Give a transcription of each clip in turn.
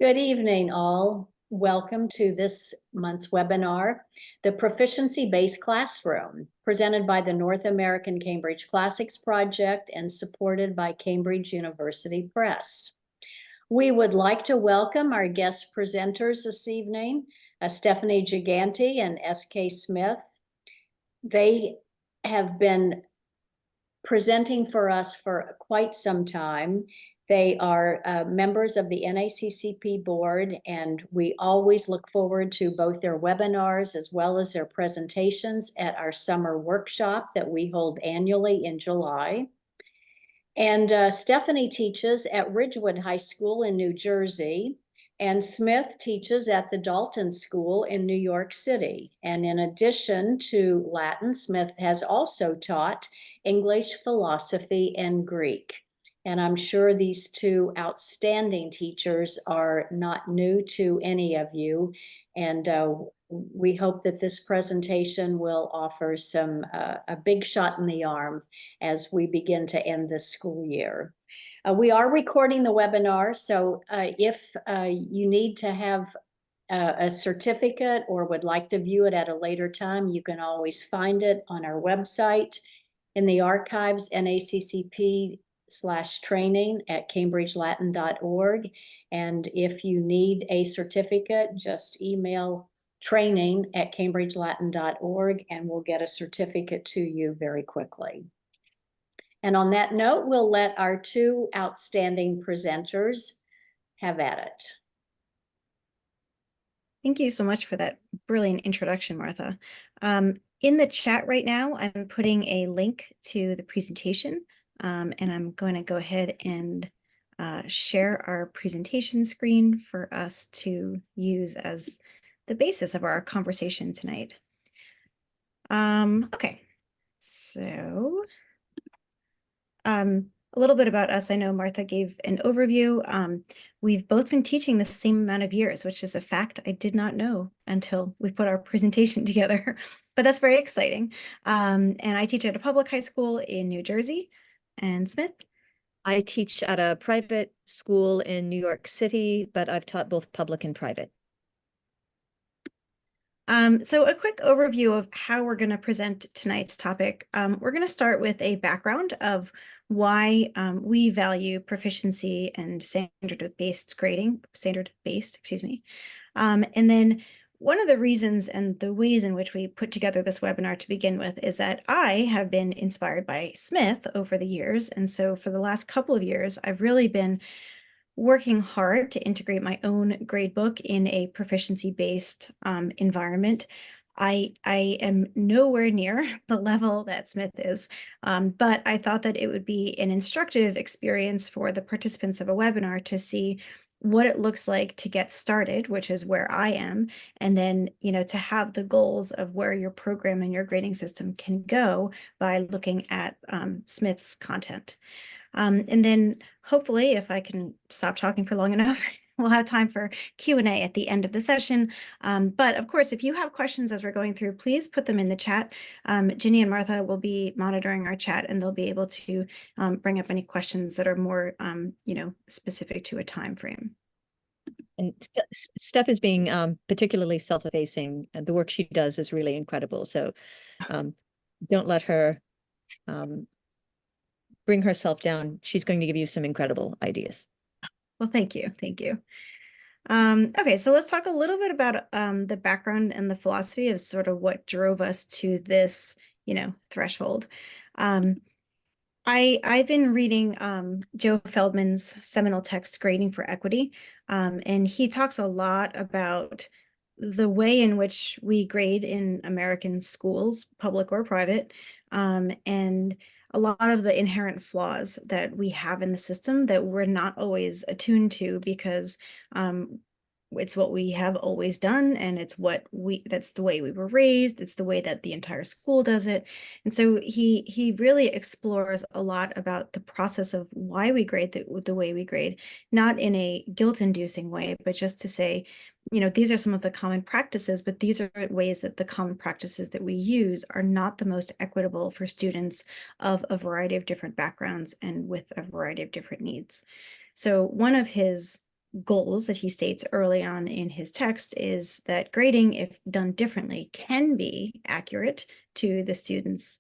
Good evening, all. Welcome to this month's webinar, The Proficiency-Based Classroom, presented by the North American Cambridge Classics Project and supported by Cambridge University Press. We would like to welcome our guest presenters this evening, Stefanie Gigante and S.K. Smith. They have been presenting for us for quite some time. They are members of the NACCP board, and we always look forward to both their webinars as well as their presentations at our summer workshop that we hold annually in July. And Stefanie teaches at Ridgewood High School in New Jersey, and Smith teaches at the Dalton School in New York City. And in addition to Latin, Smith has also taught English, philosophy, and Greek. And I'm sure these two outstanding teachers are not new to any of you. And we hope that this presentation will offer a big shot in the arm as we begin to end this school year. We are recording the webinar, so if you need to have a certificate or would like to view it at a later time, you can always find it on our website in the archives, naccp/training at cambridgelatin.org. And if you need a certificate, just email training@cambridgelatin.org and we'll get a certificate to you very quickly. And on that note, we'll let our two outstanding presenters have at it. Thank you so much for that brilliant introduction, Martha. In the chat right now, I'm putting a link to the presentation, and I'm going to go ahead and share our presentation screen for us to use as the basis of our conversation tonight. Okay, so a little bit about us. I know Martha gave an overview. We've both been teaching the same amount of years, which is a fact I did not know until we put our presentation together, but that's very exciting. And I teach at a public high school in New Jersey. And Smith? I teach at a private school in New York City, but I've taught both public and private. So a quick overview of how we're going to present tonight's topic. We're going to start with a background of why we value proficiency and standard-based grading, excuse me. And then one of the reasons and the ways in which we put together this webinar to begin with is that I have been inspired by Smith over the years. And so for the last couple of years, I've really been working hard to integrate my own gradebook in a proficiency-based environment. I am nowhere near the level that Smith is, but I thought that it would be an instructive experience for the participants of a webinar to see what it looks like to get started, which is where I am, and then, to have the goals of where your program and your grading system can go by looking at Smith's content. And then hopefully, if I can stop talking for long enough, we'll have time for Q&A at the end of the session. But of course, if you have questions as we're going through, please put them in the chat. Ginny and Martha will be monitoring our chat, and they'll be able to bring up any questions that are more, specific to a time frame. And Steph is being particularly self-effacing. The work she does is really incredible. So don't let her bring herself down. She's going to give you some incredible ideas. Well, thank you. Thank you. Okay, so let's talk a little bit about the background and the philosophy of sort of what drove us to this, threshold. I've been reading Joe Feldman's seminal text, Grading for Equity, and he talks a lot about the way in which we grade in American schools, public or private, and a lot of the inherent flaws that we have in the system that we're not always attuned to because it's what we have always done, and that's the way we were raised. It's the way that the entire school does it. And so he really explores a lot about the process of why we grade the way we grade, not in a guilt-inducing way, but just to say, these are some of the common practices, but these are ways that the common practices that we use are not the most equitable for students of a variety of different backgrounds and with a variety of different needs. So one of his goals that he states early on in his text is that grading, if done differently, can be accurate to the students'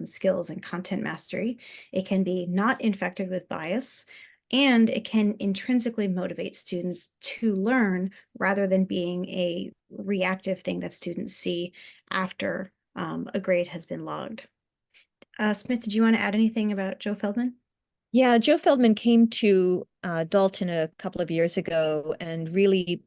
skills and content mastery. It can be not infected with bias, and it can intrinsically motivate students to learn rather than being a reactive thing that students see after a grade has been logged. Smith, did you want to add anything about Joe Feldman? Yeah, Joe Feldman came to Dalton a couple of years ago and really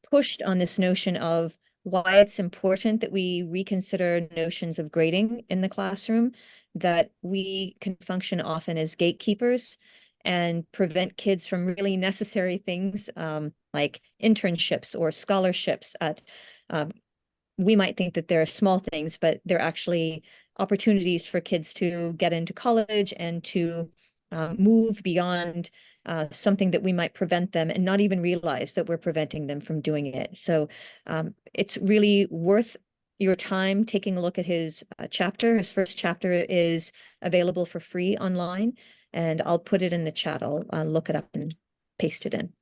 pushed on this notion of why it's important that we reconsider notions of grading in the classroom, that we can function often as gatekeepers and prevent kids from really necessary things like internships or scholarships at we might think that they're small things, but they're actually opportunities for kids to get into college and to move beyond something that we might prevent them and not even realize that we're preventing them from doing it. So it's really worth your time taking a look at his chapter. His first chapter is available for free online, and I'll put it in the chat. I'll look it up and paste it in.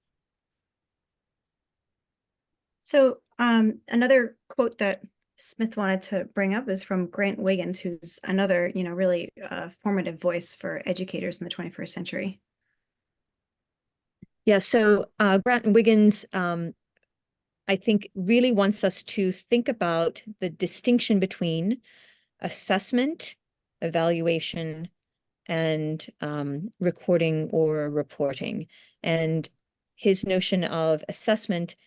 So another quote that Smith wanted to bring up is from Grant Wiggins, who's another, really formative voice for educators in the 21st century. Yeah, so Grant Wiggins, I think, really wants us to think about the distinction between assessment, evaluation, and recording or reporting. And his notion of assessment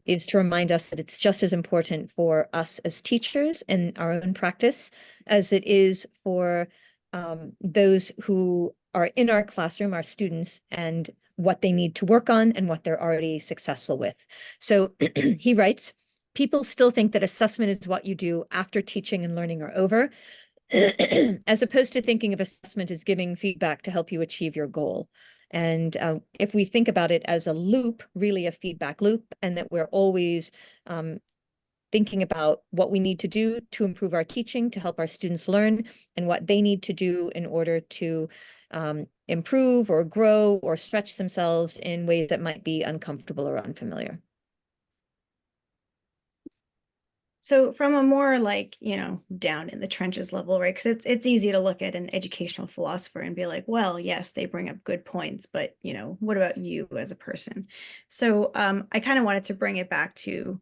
is to remind us that it's just as important for us as teachers in our own practice as it is for those who are in our classroom, our students, and what they need to work on and what they're already successful with. So he writes, people still think that assessment is what you do after teaching and learning are over, as opposed to thinking of assessment as giving feedback to help you achieve your goal. And if we think about it as a loop, really a feedback loop, and that we're always thinking about what we need to do to improve our teaching, to help our students learn, and what they need to do in order to improve or grow or stretch themselves in ways that might be uncomfortable or unfamiliar. So from a more down in the trenches level, right? Because it's easy to look at an educational philosopher and be like, well, yes, they bring up good points, but what about you as a person? So I kind of wanted to bring it back to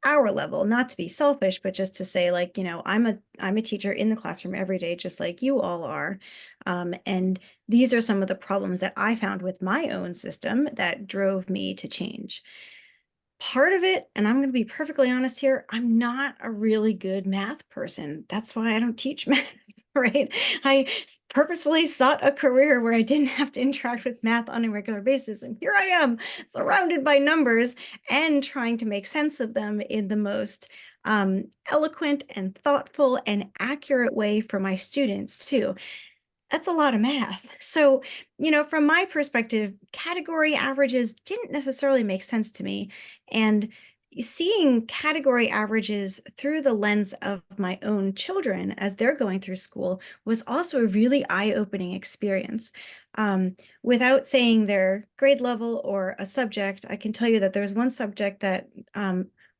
our level, not to be selfish, but just to say I'm a teacher in the classroom every day, just like you all are. And these are some of the problems that I found with my own system that drove me to change. Part of it, and I'm going to be perfectly honest here, I'm not a really good math person. That's why I don't teach math, right? I purposefully sought a career where I didn't have to interact with math on a regular basis. And here I am, surrounded by numbers and trying to make sense of them in the most eloquent and thoughtful and accurate way for my students, too. That's a lot of math. So, from my perspective, category averages didn't necessarily make sense to me. And seeing category averages through the lens of my own children as they're going through school was also a really eye-opening experience. Without saying their grade level or a subject, I can tell you that there's one subject that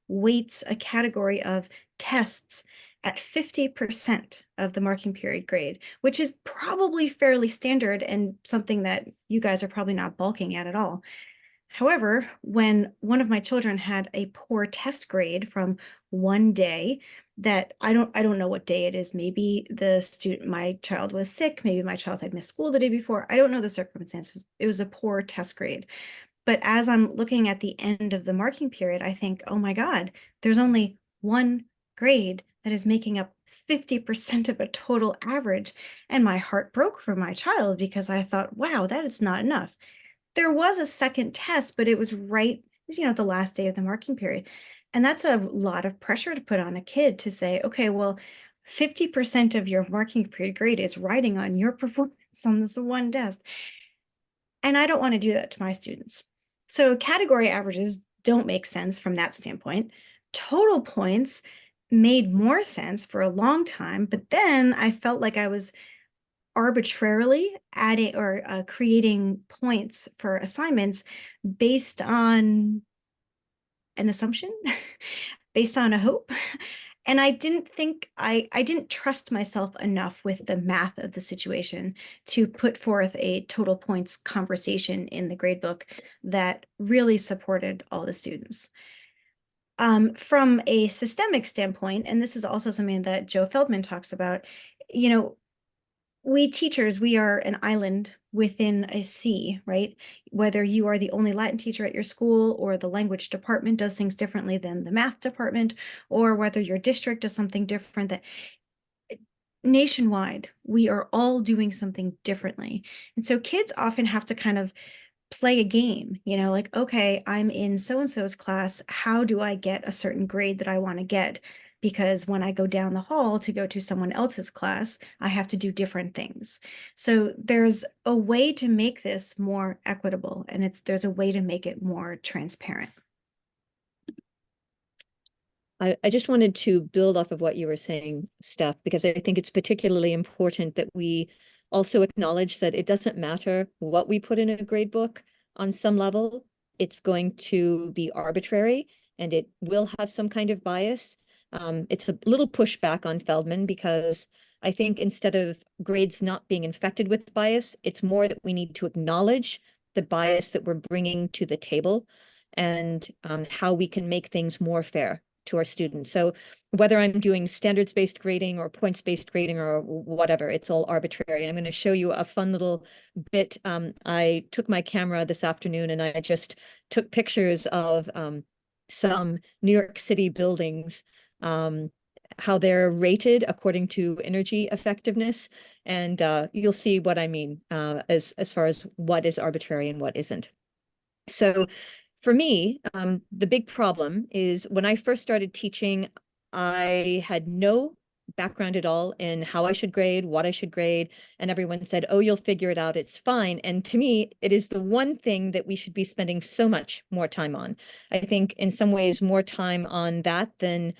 weights a category of tests at 50% of the marking period grade, which is probably fairly standard and something that you guys are probably not balking at all. However, when one of my children had a poor test grade from one day that I don't know what day it is, maybe my child was sick, maybe my child had missed school the day before, I don't know the circumstances. It was a poor test grade. But as I'm looking at the end of the marking period, I think, oh my God, there's only one grade that is making up 50% of a total average. And my heart broke for my child because I thought, wow, that is not enough. There was a second test, but it was the last day of the marking period. And that's a lot of pressure to put on a kid to say, okay, well, 50% of your marking period grade is riding on your performance on this one test. And I don't want to do that to my students. So category averages don't make sense from that standpoint. Total points made more sense for a long time, but then I felt like I was arbitrarily adding or creating points for assignments based on an assumption, based on a hope. And I didn't trust myself enough with the math of the situation to put forth a total points conversation in the gradebook that really supported all the students. From a systemic standpoint, and this is also something that Joe Feldman talks about, you know, we teachers, we are an island within a sea, right? Whether you are the only Latin teacher at your school, or the language department does things differently than the math department, or whether your district does something different, that nationwide, we are all doing something differently. And so kids often have to kind of play a game, you know, like, okay, I'm in so-and-so's class. How do I get a certain grade that I want to get? Because when I go down the hall to go to someone else's class, I have to do different things. So there's a way to make this more equitable, and there's a way to make it more transparent. I just wanted to build off of what you were saying, Steph, because I think it's particularly important that we also acknowledge that it doesn't matter what we put in a grade book. On some level, it's going to be arbitrary and it will have some kind of bias. It's a little pushback on Feldman, because I think instead of grades not being infected with bias, it's more that we need to acknowledge the bias that we're bringing to the table, and how we can make things more fair to our students. So whether I'm doing standards-based grading or points-based grading or whatever, it's all arbitrary. And I'm going to show you a fun little bit. I took my camera this afternoon and I just took pictures of some New York City buildings, how they're rated according to energy effectiveness. And you'll see what I mean as far as what is arbitrary and what isn't. So for me, the big problem is when I first started teaching, I had no background at all in how I should grade, what I should grade, and everyone said, oh, you'll figure it out, it's fine. And to me, it is the one thing that we should be spending so much more time on. I think in some ways more time on that than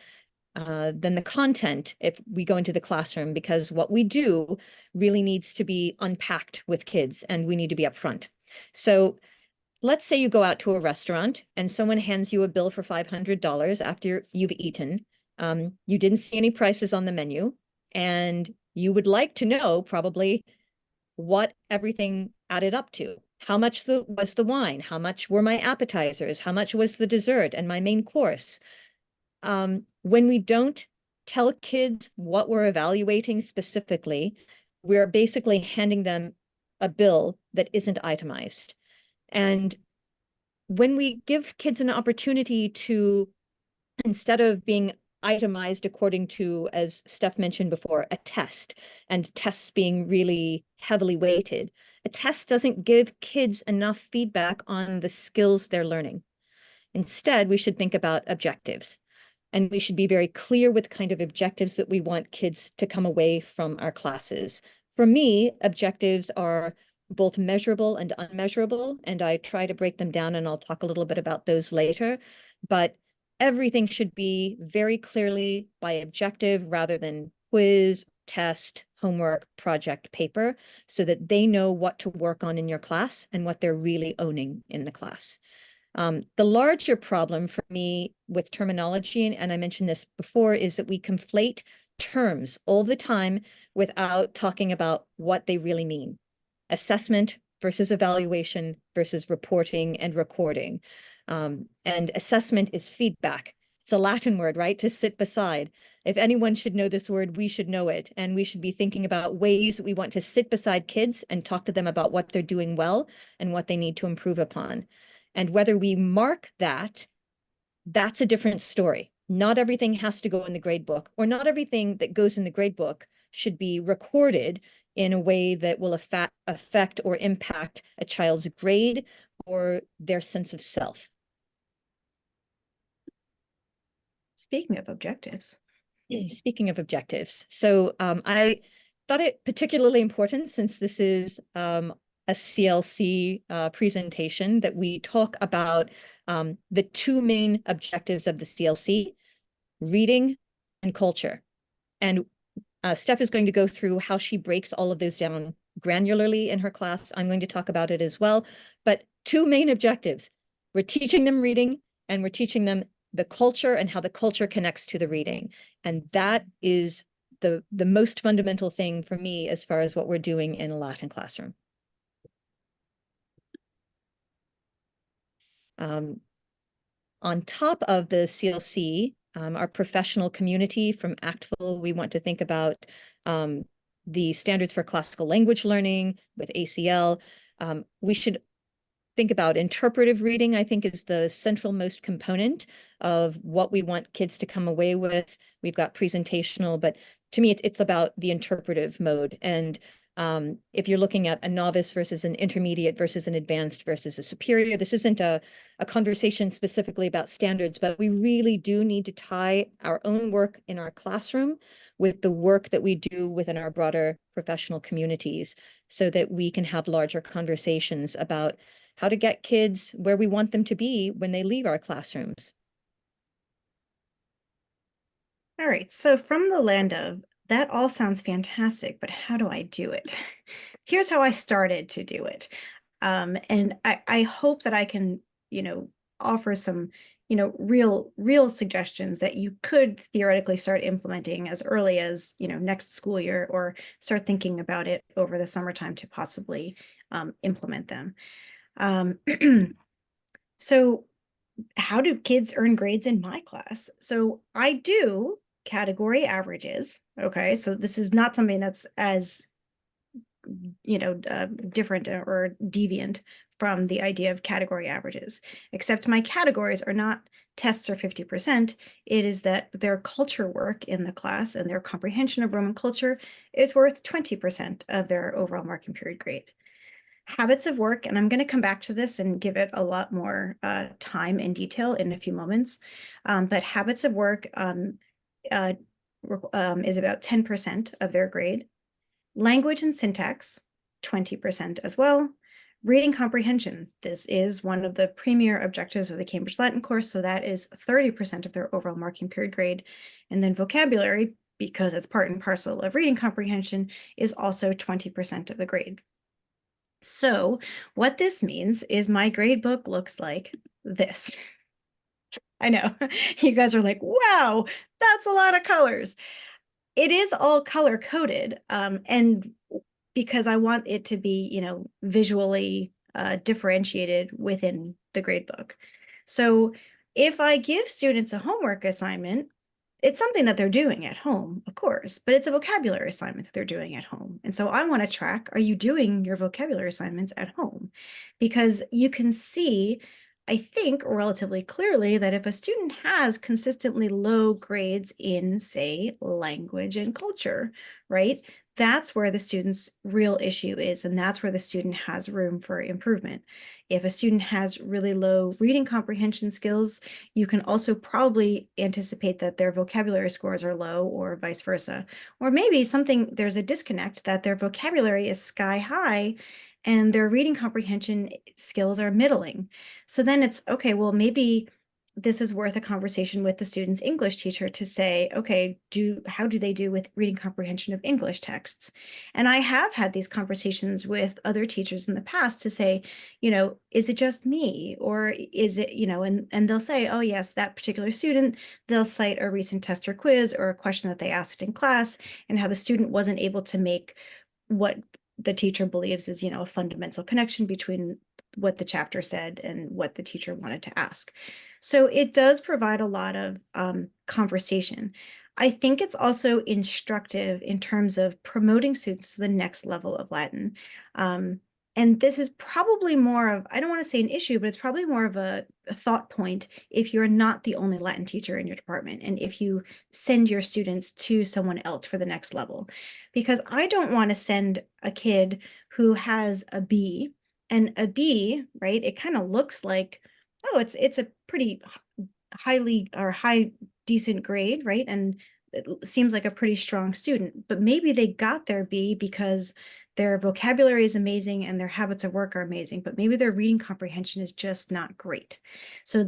the content if we go into the classroom, because what we do really needs to be unpacked with kids and we need to be upfront. So let's say you go out to a restaurant and someone hands you a bill for $500 after you've eaten. You didn't see any prices on the menu, and you would like to know probably what everything added up to. How much was the wine? How much were my appetizers? How much was the dessert and my main course? When we don't tell kids what we're evaluating specifically, we're basically handing them a bill that isn't itemized. And when we give kids an opportunity to, instead of being itemized according to, as Steph mentioned before, a test, and tests being really heavily weighted, a test doesn't give kids enough feedback on the skills they're learning. Instead, we should think about objectives. And we should be very clear with the kind of objectives that we want kids to come away from our classes. For me, objectives are both measurable and unmeasurable, and I try to break them down, and I'll talk a little bit about those later. But everything should be very clearly by objective rather than quiz, test, homework, project, paper, so that they know what to work on in your class and what they're really owning in the class. The larger problem for me with terminology, and I mentioned this before, is that we conflate terms all the time without talking about what they really mean. Assessment versus evaluation versus reporting and recording. And assessment is feedback. It's a Latin word, right? To sit beside. If anyone should know this word, we should know it. And we should be thinking about ways we want to sit beside kids and talk to them about what they're doing well and what they need to improve upon. And whether we mark that, that's a different story. Not everything has to go in the grade book, or not everything that goes in the grade book should be recorded in a way that will affect or impact a child's grade or their sense of self. Speaking of objectives. Speaking of objectives, so I thought it particularly important, since this is a CLC presentation, that we talk about the two main objectives of the CLC, reading and culture. And Steph is going to go through how she breaks all of those down granularly in her class. I'm going to talk about it as well. But two main objectives. We're teaching them reading, and we're teaching them the culture and how the culture connects to the reading. And that is the most fundamental thing for me as far as what we're doing in a Latin classroom. On top of the CLC, our professional community from ACTFL, we want to think about the standards for classical language learning with ACL. We should think about interpretive reading, I think, is the central most component of what we want kids to come away with. We've got presentational, but to me, it's about the interpretive mode. And if you're looking at a novice versus an intermediate versus an advanced versus a superior, this isn't a conversation specifically about standards, but we really do need to tie our own work in our classroom with the work that we do within our broader professional communities so that we can have larger conversations about how to get kids where we want them to be when they leave our classrooms. All right, so from the land of, that all sounds fantastic, but how do I do it? Here's how I started to do it. And I hope that I can, offer some, real suggestions that you could theoretically start implementing as early as, next school year, or start thinking about it over the summertime to possibly implement them. So how do kids earn grades in my class? So I do category averages. Okay, so this is not something that's as different or deviant from the idea of category averages, except my categories are not tests or 50%. It is that their culture work in the class and their comprehension of Roman culture is worth 20% of their overall marking period grade. Habits of work, and I'm going to come back to this and give it a lot more time and detail in a few moments, but habits of work is about 10% of their grade. Language and syntax, 20% as well. Reading comprehension, this is one of the premier objectives of the Cambridge Latin course, so that is 30% of their overall marking period grade. And then vocabulary, because it's part and parcel of reading comprehension, is also 20% of the grade. So what this means is my grade book looks like this. I know, you guys are like, wow, that's a lot of colors. It is all color coded, and because I want it to be, visually differentiated within the grade book. So if I give students a homework assignment, it's something that they're doing at home, of course, but it's a vocabulary assignment that they're doing at home. And so I want to track, are you doing your vocabulary assignments at home? Because you can see, I think, relatively clearly that if a student has consistently low grades in, say, language and culture, right, that's where the student's real issue is, and that's where the student has room for improvement. If a student has really low reading comprehension skills, you can also probably anticipate that their vocabulary scores are low, or vice versa. Or maybe there's a disconnect that their vocabulary is sky high and their reading comprehension skills are middling. So then it's, okay, well, maybe this is worth a conversation with the student's English teacher to say, okay, how do they do with reading comprehension of English texts? And I have had these conversations with other teachers in the past to say, is it just me, or is it, and they'll say, oh yes, that particular student, they'll cite a recent test or quiz or a question that they asked in class, and how the student wasn't able to make what the teacher believes is, a fundamental connection between what the chapter said and what the teacher wanted to ask. So it does provide a lot of conversation. I think it's also instructive in terms of promoting students to the next level of Latin. And this is probably more of, I don't want to say an issue, but it's probably more of a thought point if you're not the only Latin teacher in your department, and if you send your students to someone else for the next level. Because I don't want to send a kid who has a B, and a B, right, it kind of looks like, oh, it's a pretty high decent grade, right? And it seems like a pretty strong student, but maybe they got their B because their vocabulary is amazing and their habits of work are amazing, but maybe their reading comprehension is just not great. So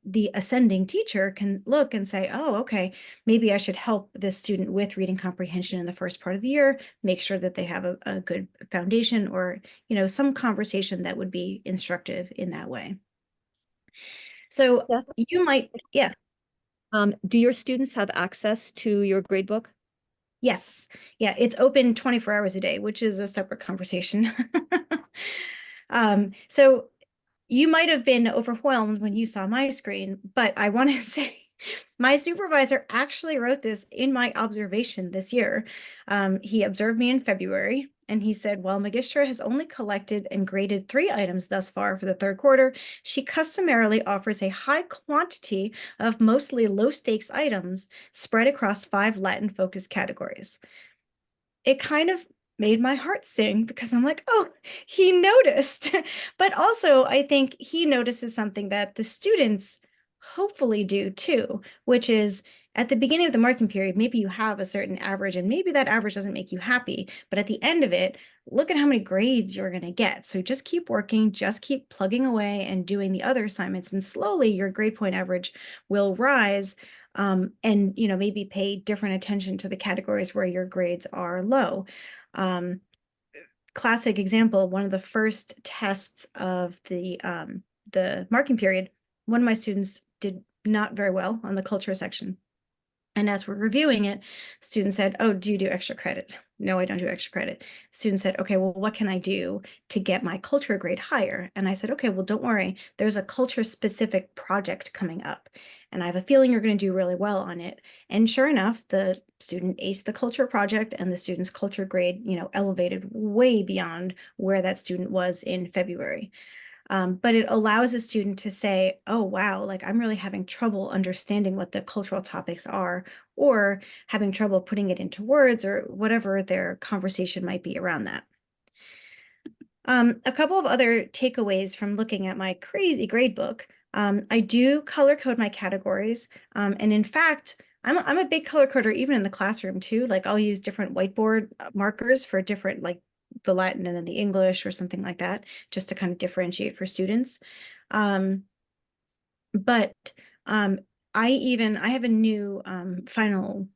the ascending teacher can look and say, oh, okay, maybe I should help this student with reading comprehension in the first part of the year, make sure that they have a good foundation, or, some conversation that would be instructive in that way. So Steph? you might, yeah. Do your students have access to your gradebook? Yes. Yeah, it's open 24 hours a day, which is a separate conversation. So you might have been overwhelmed when you saw my screen, but I want to say my supervisor actually wrote this in my observation this year. He observed me in February, and he said, while Magistra has only collected and graded 3 items thus far for the 3rd quarter, she customarily offers a high quantity of mostly low-stakes items spread across 5 Latin-focused categories. It kind of made my heart sing, because I'm like, oh, he noticed. But also, I think he notices something that the students hopefully do too, which is at the beginning of the marking period, maybe you have a certain average, and maybe that average doesn't make you happy, but at the end of it, look at how many grades you're going to get. So just keep working, just keep plugging away and doing the other assignments, and slowly your grade point average will rise. And maybe pay different attention to the categories where your grades are low. Classic example, one of the first tests of the marking period, one of my students did not very well on the culture section. And as we're reviewing it, student said, oh, do you do extra credit? No, I don't do extra credit. Student said, okay, well, what can I do to get my culture grade higher? And I said, okay, well, don't worry. There's a culture specific project coming up, and I have a feeling you're going to do really well on it. And sure enough, the student aced the culture project, and the student's culture grade, elevated way beyond where that student was in February. But it allows a student to say, oh, wow, like I'm really having trouble understanding what the cultural topics are, or having trouble putting it into words, or whatever their conversation might be around that. A couple of other takeaways from looking at my crazy grade book. I do color code my categories. And in fact, I'm a big color coder even in the classroom too. Like I'll use different whiteboard markers for different, like the Latin and then the English or something like that, just to kind of differentiate for students. But I have a new final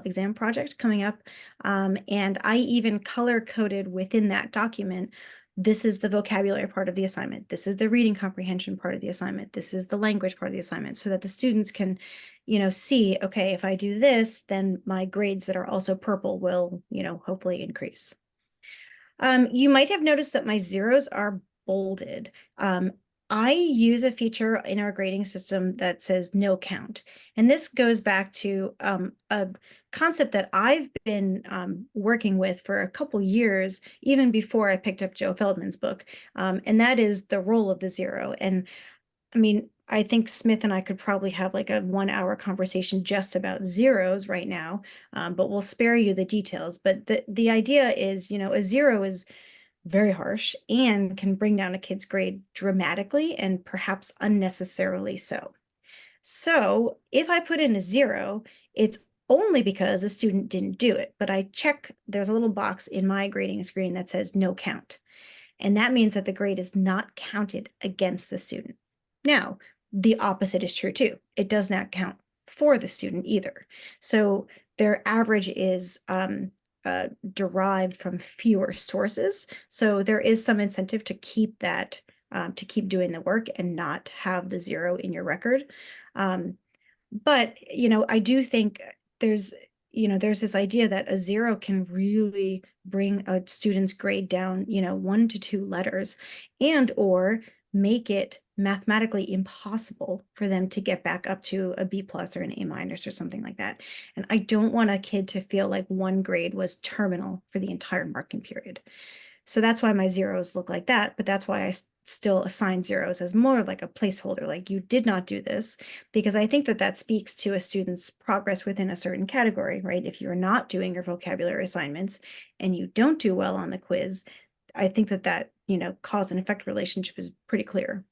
exam project coming up. And I even color coded within that document. This is the vocabulary part of the assignment. This is the reading comprehension part of the assignment. This is the language part of the assignment, so that the students can, see, okay, if I do this, then my grades that are also purple will, hopefully increase. You might have noticed that my zeros are bolded. I use a feature in our grading system that says no count. And this goes back to a concept that I've been working with for a couple years, even before I picked up Joe Feldman's book. And that is the role of the zero. And I mean, I think Smith and I could probably have like a 1-hour conversation just about zeros right now, but we'll spare you the details. But the idea is, a zero is very harsh and can bring down a kid's grade dramatically and perhaps unnecessarily so. So if I put in a 0, it's only because a student didn't do it, but I check, there's a little box in my grading screen that says no count. And that means that the grade is not counted against the student. Now, the opposite is true too. It does not count for the student either. So their average is derived from fewer sources. So there is some incentive to keep that, to keep doing the work and not have the 0 in your record. But, I do think there's this idea that a 0 can really bring a student's grade down, 1 to 2 letters, and or make it mathematically impossible for them to get back up to a B+ or an A- or something like that. And I don't want a kid to feel like one grade was terminal for the entire marking period. So that's why my zeros look like that, but that's why I still assign zeros as more like a placeholder, like you did not do this, because I think that speaks to a student's progress within a certain category, right? If you're not doing your vocabulary assignments and you don't do well on the quiz, I think that cause and effect relationship is pretty clear.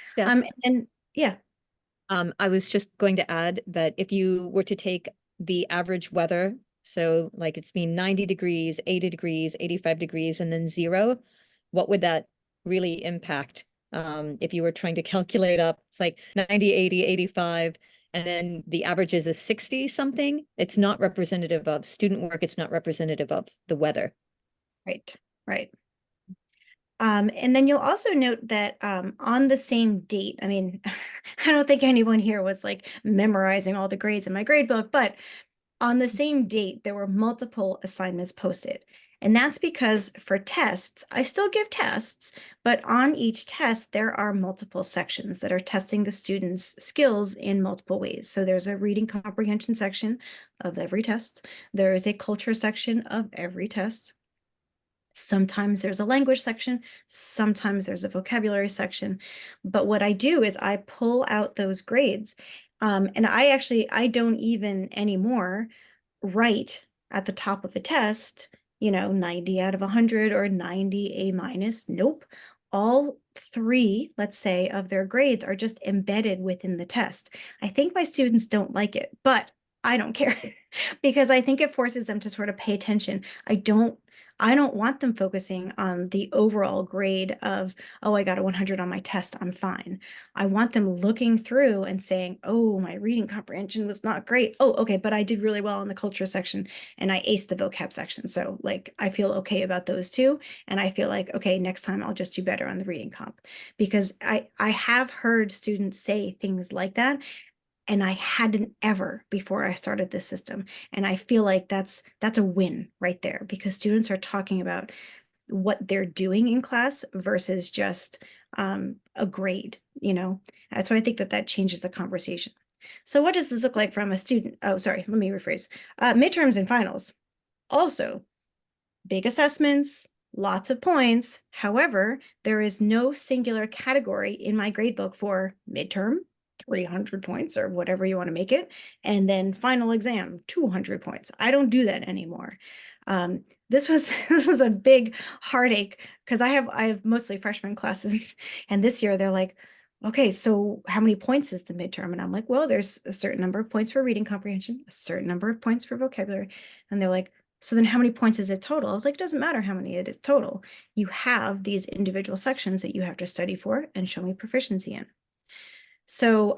Steph, And yeah. I was just going to add that if you were to take the average weather, so like it's been 90 degrees, 80 degrees, 85 degrees, and then 0, what would that really impact If you were trying to calculate up, it's like 90, 80, 85, and then the average is a 60 something. It's not representative of student work. It's not representative of the weather. Right, right. And then you'll also note that on the same date, I mean, I don't think anyone here was like memorizing all the grades in my grade book, but on the same date, there were multiple assignments posted. And that's because for tests, I still give tests, but on each test, there are multiple sections that are testing the students' skills in multiple ways. So there's a reading comprehension section of every test. There is a culture section of every test. Sometimes there's a language section, sometimes there's a vocabulary section. But what I do is I pull out those grades. And I don't even anymore write at the top of a test, 90 out of 100 or 90 A minus. Nope. All three, let's say, of their grades are just embedded within the test. I think my students don't like it, but I don't care because I think it forces them to sort of pay attention. I don't want them focusing on the overall grade of, oh, I got a 100 on my test, I'm fine. I want them looking through and saying, oh, my reading comprehension was not great. Oh, okay, but I did really well in the culture section and I aced the vocab section. So like, I feel okay about those two. And I feel like, okay, next time I'll just do better on the reading comp. Because I have heard students say things like that. And I hadn't ever before I started this system. And I feel like that's a win right there because students are talking about what they're doing in class versus just a grade, So I think that changes the conversation. So what does this look like from a student? Oh, sorry, let me rephrase. Midterms and finals. Also, big assessments, lots of points. However, there is no singular category in my gradebook for midterm, 300 points or whatever you want to make it, and then final exam, 200 points. I don't do that anymore. This was a big heartache because I have mostly freshman classes, and this year they're like, okay, so how many points is the midterm? And I'm like, well, there's a certain number of points for reading comprehension, a certain number of points for vocabulary, and they're like, so then how many points is it total? I was like, it doesn't matter how many it is total. You have these individual sections that you have to study for and show me proficiency in. So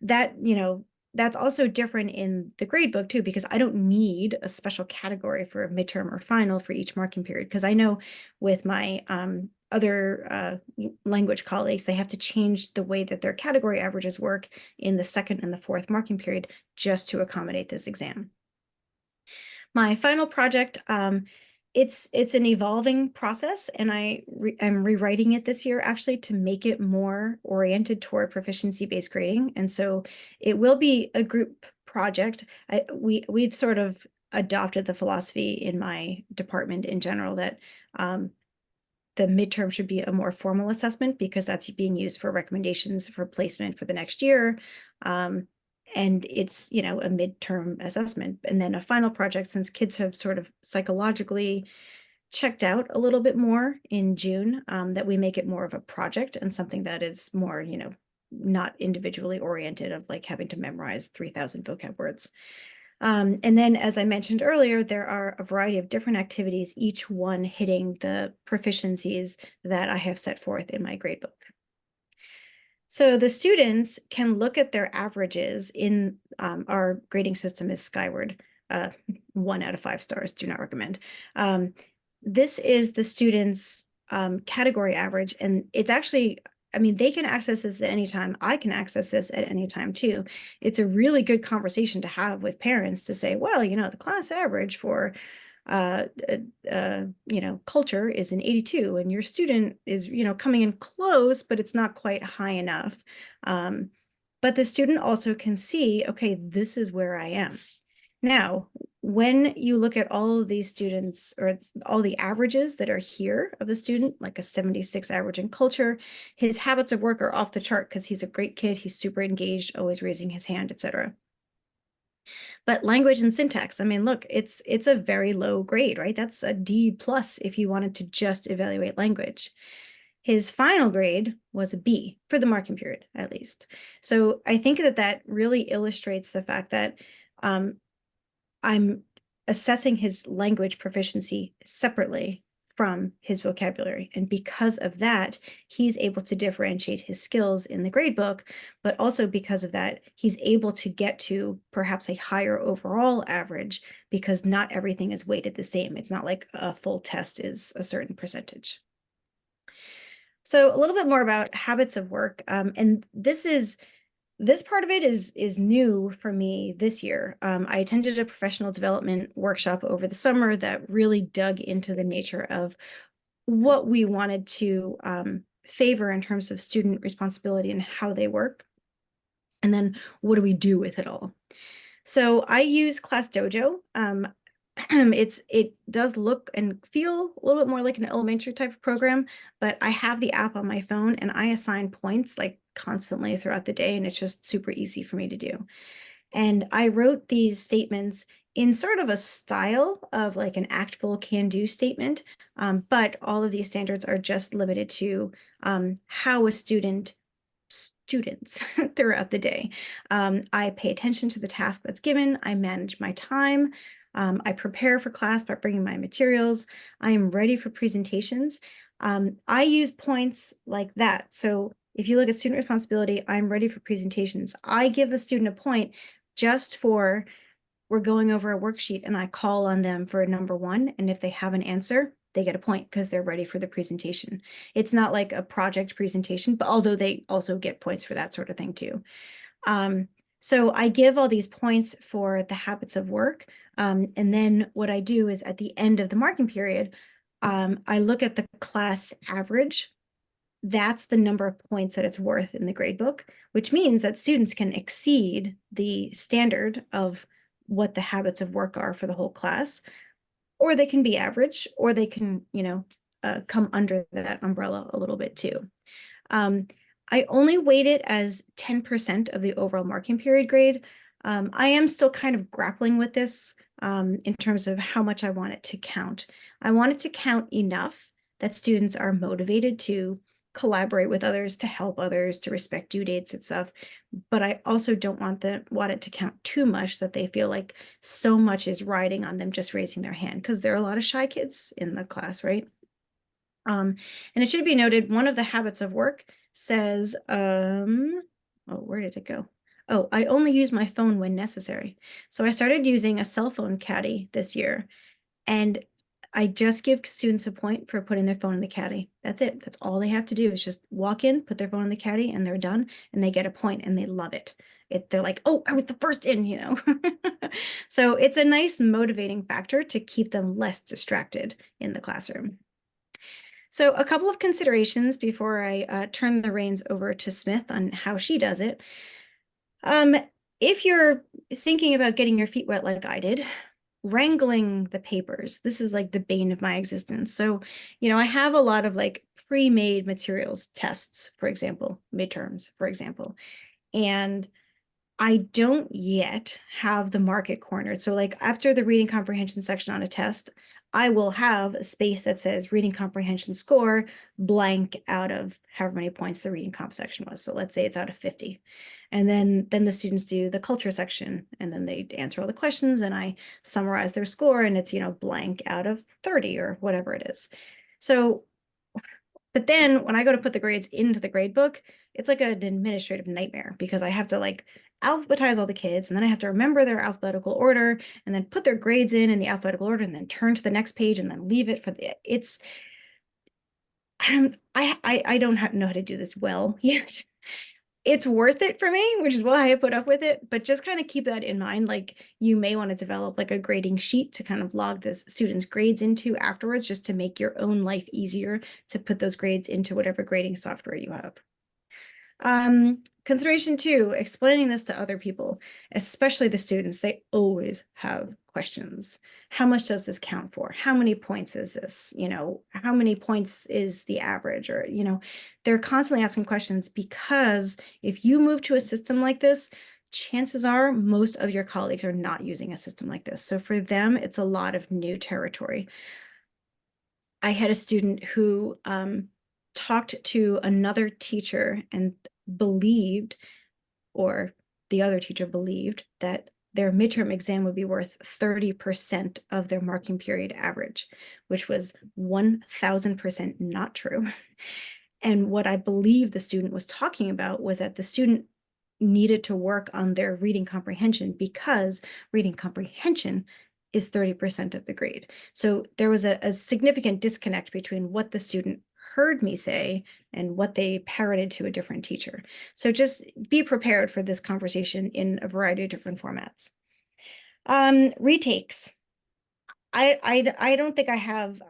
that's also different in the grade book too, because I don't need a special category for a midterm or final for each marking period. Because I know with my other language colleagues, they have to change the way that their category averages work in the second and the fourth marking period just to accommodate this exam. My final project, it's an evolving process, and I'm rewriting it this year actually to make it more oriented toward proficiency-based grading. And so it will be a group project. We've sort of adopted the philosophy in my department in general that the midterm should be a more formal assessment because that's being used for recommendations for placement for the next year. And it's, a midterm assessment. And then a final project, since kids have sort of psychologically checked out a little bit more in June, that we make it more of a project and something that is more, not individually oriented of like having to memorize 3,000 vocab words. And then, as I mentioned earlier, there are a variety of different activities, each one hitting the proficiencies that I have set forth in my gradebook. So the students can look at their averages in our grading system is Skyward, 1 out of 5 stars, do not recommend. This is the students' category average, and it's actually, they can access this at any time. I can access this at any time too. It's a really good conversation to have with parents to say, well, the class average for culture is an 82 and your student is, coming in close, but it's not quite high enough. But the student also can see, okay, this is where I am. Now, when you look at all of these students or all the averages that are here of the student, like a 76 average in culture, his habits of work are off the chart because he's a great kid. He's super engaged, always raising his hand, etc. But language and syntax, look, it's a very low grade, right? That's a D plus if you wanted to just evaluate language. His final grade was a B for the marking period, at least. So I think that really illustrates the fact that I'm assessing his language proficiency separately from his vocabulary. And because of that, he's able to differentiate his skills in the gradebook, but also because of that, he's able to get to perhaps a higher overall average because not everything is weighted the same. It's not like a full test is a certain percentage. So a little bit more about habits of work. And this part of it is new for me this year. I attended a professional development workshop over the summer that really dug into the nature of what we wanted to favor in terms of student responsibility and how they work. And then what do we do with it all? So I use Class Dojo. It does look and feel a little bit more like an elementary type of program, but I have the app on my phone and I assign points like constantly throughout the day, and it's just super easy for me to do. And I wrote these statements in sort of a style of like an actful can-do statement, but all of these standards are just limited to how a students throughout the day. I pay attention to the task that's given. I manage my time. I prepare for class by bringing my materials. I am ready for presentations. I use points like that. So if you look at student responsibility, I'm ready for presentations. I give a student a point just for we're going over a worksheet and I call on them for a number one. And if they have an answer, they get a point because they're ready for the presentation. It's not like a project presentation, but although they also get points for that sort of thing too. So I give all these points for the habits of work. And then what I do is at the end of the marking period, I look at the class average. That's the number of points that it's worth in the gradebook, which means that students can exceed the standard of what the habits of work are for the whole class, or they can be average, or they can, come under that umbrella a little bit too. I only weight it as 10% of the overall marking period grade. I am still kind of grappling with this in terms of how much I want it to count. I want it to count enough that students are motivated to collaborate with others, to help others, to respect due dates and stuff. But I also don't want it to count too much that they feel like so much is riding on them just raising their hand, because there are a lot of shy kids in the class, right? And it should be noted, one of the habits of work says, oh, where did it go? Oh, I only use my phone when necessary. So I started using a cell phone caddy this year, and I just give students a point for putting their phone in the caddy. That's it. That's all they have to do is just walk in, put their phone in the caddy, and they're done, and they get a point, and they love it. They're like, oh, I was the first in. So it's a nice motivating factor to keep them less distracted in the classroom. So a couple of considerations before I turn the reins over to Smith on how she does it. If you're thinking about getting your feet wet like I did, wrangling the papers, this is like the bane of my existence. So, I have a lot of like pre-made materials, tests, for example, midterms, for example, and I don't yet have the market cornered. So like after the reading comprehension section on a test, I will have a space that says reading comprehension score blank out of however many points the reading comp section was. So let's say it's out of 50. And then the students do the culture section, and then they answer all the questions, and I summarize their score, and it's, blank out of 30 or whatever it is. So, but then when I go to put the grades into the grade book, it's like an administrative nightmare because I have to like alphabetize all the kids, and then I have to remember their alphabetical order, and then put their grades in the alphabetical order, and then turn to the next page, and then leave it for it's I don't know how to do this well yet. It's worth it for me, which is why I put up with it, but just kind of keep that in mind. Like you may want to develop like a grading sheet to kind of log the students' grades into afterwards, just to make your own life easier to put those grades into whatever grading software you have. Consideration 2, explaining this to other people, especially the students. They always have questions. How much does this count for? How many points is this? How many points is the average? Or, they're constantly asking questions, because if you move to a system like this, chances are most of your colleagues are not using a system like this. So for them, it's a lot of new territory. I had a student who talked to another teacher and believed, or the other teacher believed, that their midterm exam would be worth 30% of their marking period average, which was 1000% not true. And what I believe the student was talking about was that the student needed to work on their reading comprehension because reading comprehension is 30% of the grade. So there was a significant disconnect between what the student heard me say and what they parroted to a different teacher. So just be prepared for this conversation in a variety of different formats. Retakes. I don't think I have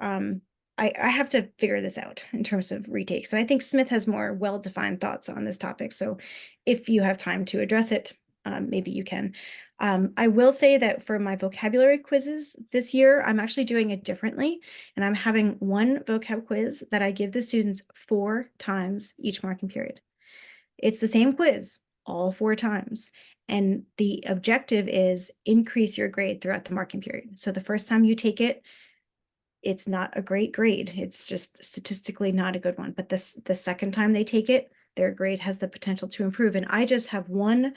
I have to figure this out in terms of retakes. And I think Smith has more well-defined thoughts on this topic. So if you have time to address it, maybe you can. I will say that for my vocabulary quizzes this year, I'm actually doing it differently. And I'm having one vocab quiz that I give the students 4 times each marking period. It's the same quiz all 4 times. And the objective is increase your grade throughout the marking period. So the first time you take it, it's not a great grade. It's just statistically not a good one. But the second time they take it, their grade has the potential to improve. And I just have one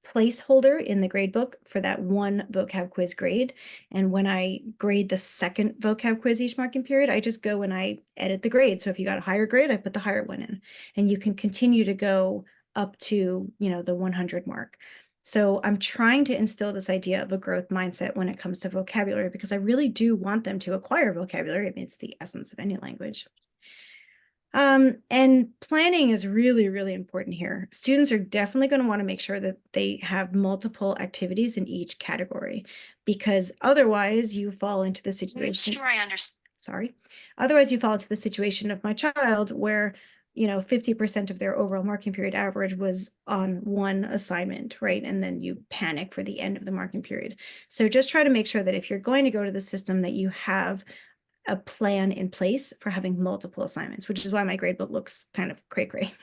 placeholder in the grade book for that one vocab quiz grade. And when I grade the second vocab quiz each marking period, I just go and I edit the grade. So if you got a higher grade, I put the higher one in. And you can continue to go up to, the 100 mark. So I'm trying to instill this idea of a growth mindset when it comes to vocabulary, because I really do want them to acquire vocabulary. I mean, it's the essence of any language. And planning is really, really important here. Students are definitely going to want to make sure that they have multiple activities in each category, because otherwise you fall into the situation. Sure, I understand. Sorry. Otherwise you fall into the situation of my child where 50% of their overall marking period average was on one assignment, right? And then you panic for the end of the marking period. So just try to make sure that if you're going to go to the system, that you have a plan in place for having multiple assignments, which is why my gradebook looks kind of cray-cray.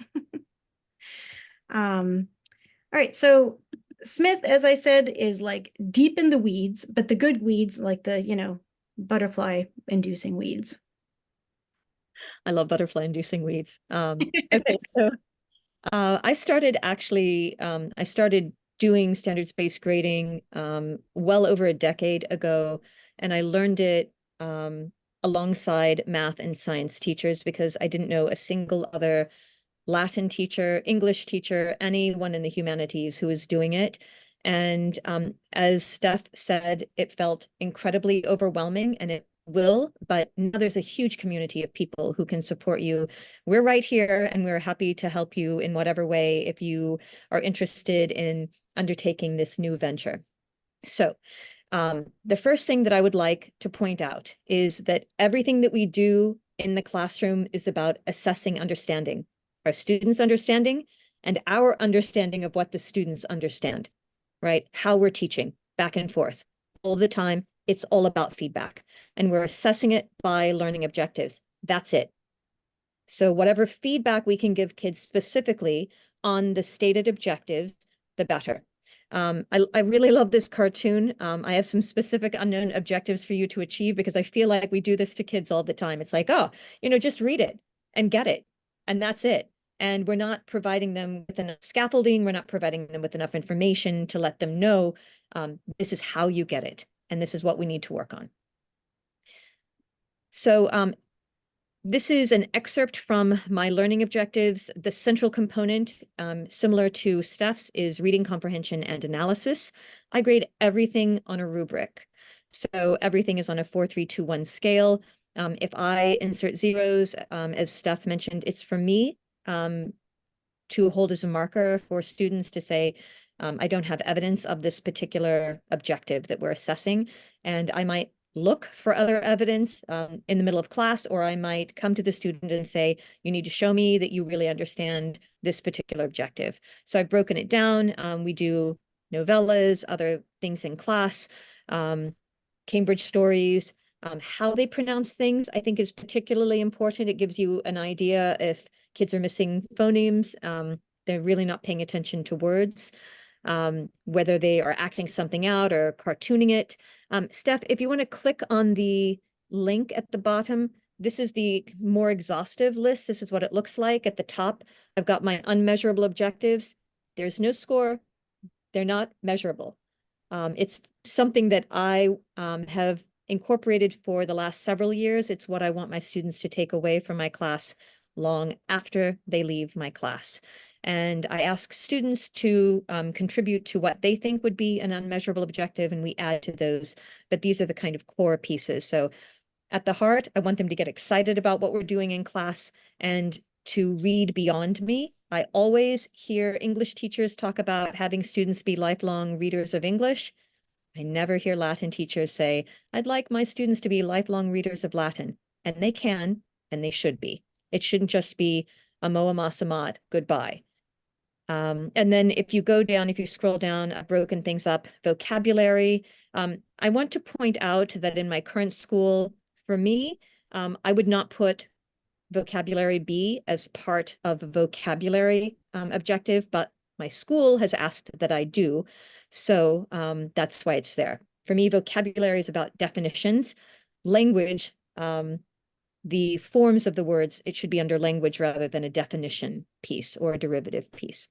All right, so Smith, as I said, is like deep in the weeds, but the good weeds, like the, butterfly-inducing weeds. I love butterfly-inducing weeds. Okay, so I started doing standards-based grading well over a decade ago, and I learned it alongside math and science teachers because I didn't know a single other Latin teacher, English teacher, anyone in the humanities who was doing it. And as Steph said, it felt incredibly overwhelming, and it will, but now there's a huge community of people who can support you. We're right here, and we're happy to help you in whatever way if you are interested in undertaking this new venture. So the first thing that I would like to point out is that everything that we do in the classroom is about assessing understanding, our students' understanding, and our understanding of what the students understand, right? How we're teaching back and forth all the time. It's all about feedback, and we're assessing it by learning objectives. That's it. So whatever feedback we can give kids specifically on the stated objectives, the better. I really love this cartoon. I have some specific unknown objectives for you to achieve because I feel like we do this to kids all the time. It's like, oh, just read it and get it, and that's it. And we're not providing them with enough scaffolding. We're not providing them with enough information to let them know this is how you get it, and this is what we need to work on. So this is an excerpt from my learning objectives. The central component, similar to Steph's, is reading comprehension and analysis. I grade everything on a rubric. So everything is on a 4, 3, 2, 1 scale. If I insert zeros, as Steph mentioned, it's for me to hold as a marker for students to say, I don't have evidence of this particular objective that we're assessing, and I might look for other evidence in the middle of class, or I might come to the student and say, you need to show me that you really understand this particular objective. So I've broken it down. We do novellas, other things in class, Cambridge stories. How they pronounce things, I think, is particularly important. It gives you an idea if kids are missing phonemes, they're really not paying attention to words, whether they are acting something out or cartooning it. Steph, if you want to click on the link at the bottom, this is the more exhaustive list. This is what it looks like. At the top, I've got my unmeasurable objectives. There's no score. They're not measurable. It's something that I have incorporated for the last several years. It's what I want my students to take away from my class long after they leave my class. And I ask students to contribute to what they think would be an unmeasurable objective, and we add to those. But these are the kind of core pieces. So at the heart, I want them to get excited about what we're doing in class and to read beyond me. I always hear English teachers talk about having students be lifelong readers of English. I never hear Latin teachers say, I'd like my students to be lifelong readers of Latin. And they can, and they should be. It shouldn't just be amo amasamat, goodbye. And then if you scroll down, I've broken things up, vocabulary. I want to point out that in my current school, for me, I would not put vocabulary B as part of a vocabulary objective, but my school has asked that I do. So that's why it's there. For me, vocabulary is about definitions. Language, the forms of the words, it should be under language rather than a definition piece or a derivative piece.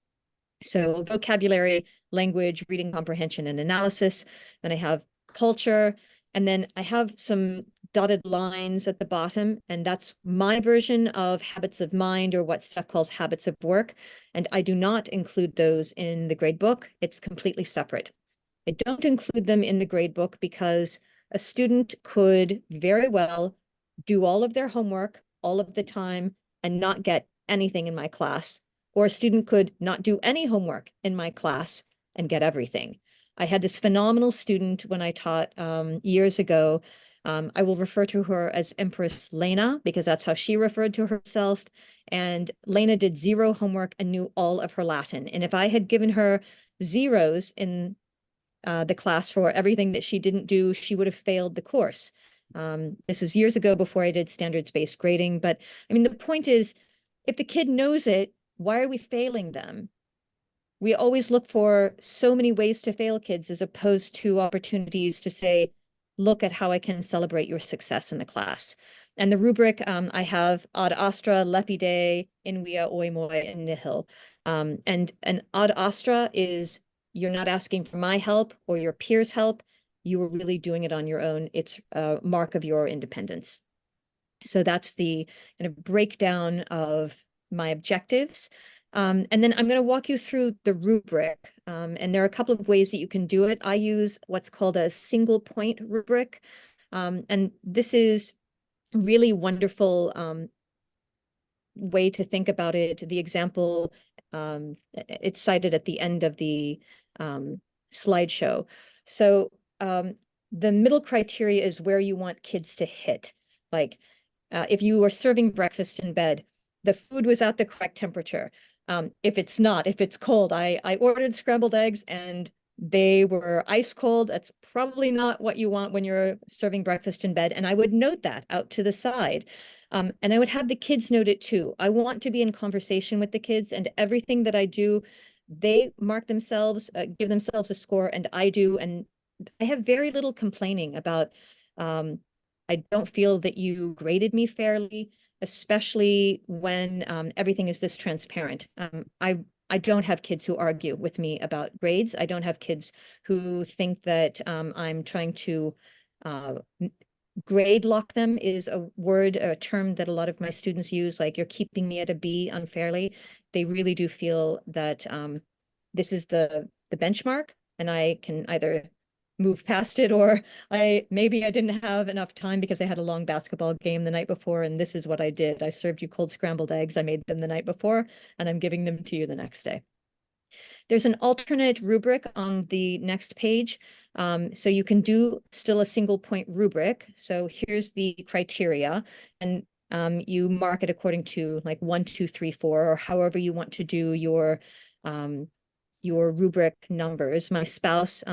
So vocabulary, language, reading comprehension, and analysis. Then I have culture, and then I have some dotted lines at the bottom, and that's my version of habits of mind, or what Steph calls habits of work. And I do not include those in the grade book. It's completely separate. I don't include them in the grade book because a student could very well do all of their homework all of the time and not get anything in my class. Or a student could not do any homework in my class and get everything. I had this phenomenal student when I taught years ago. I will refer to her as Empress Lena because that's how she referred to herself. And Lena did zero homework and knew all of her Latin. And if I had given her zeros in the class for everything that she didn't do, she would have failed the course. This was years ago before I did standards-based grading. But I mean, the point is, if the kid knows it, why are we failing them? We always look for so many ways to fail kids as opposed to opportunities to say, look at how I can celebrate your success in the class. And the rubric, I have ad astra, lepide, invia, oimoi, and nihil. And an ad astra is you're not asking for my help or your peers' help. You are really doing it on your own. It's a mark of your independence. So that's the kind of breakdown of my objectives. And then I'm going to walk you through the rubric. And there are a couple of ways that you can do it. I use what's called a single point rubric. And this is really wonderful way to think about it. The example, it's cited at the end of the slideshow. So the middle criteria is where you want kids to hit. Like if you are serving breakfast in bed, the food was at the correct temperature. If it's not, if it's cold, I ordered scrambled eggs and they were ice cold. That's probably not what you want when you're serving breakfast in bed. And I would note that out to the side. And I would have the kids note it too. I want to be in conversation with the kids, and everything that I do, they mark themselves, give themselves a score, and I do. And I have very little complaining about, I don't feel that you graded me fairly, especially when everything is this transparent. I don't have kids who argue with me about grades. I don't have kids who think that I'm trying to grade lock them is a word, a term that a lot of my students use, like you're keeping me at a B unfairly. They really do feel that this is the benchmark, and I can either move past it, or maybe I didn't have enough time because I had a long basketball game the night before, and this is what I did. I served you cold scrambled eggs. I made them the night before, and I'm giving them to you the next day. There's an alternate rubric on the next page. So you can do still a single point rubric. So here's the criteria, and you mark it according to like 1, 2, 3, 4, or however you want to do your rubric numbers. My spouse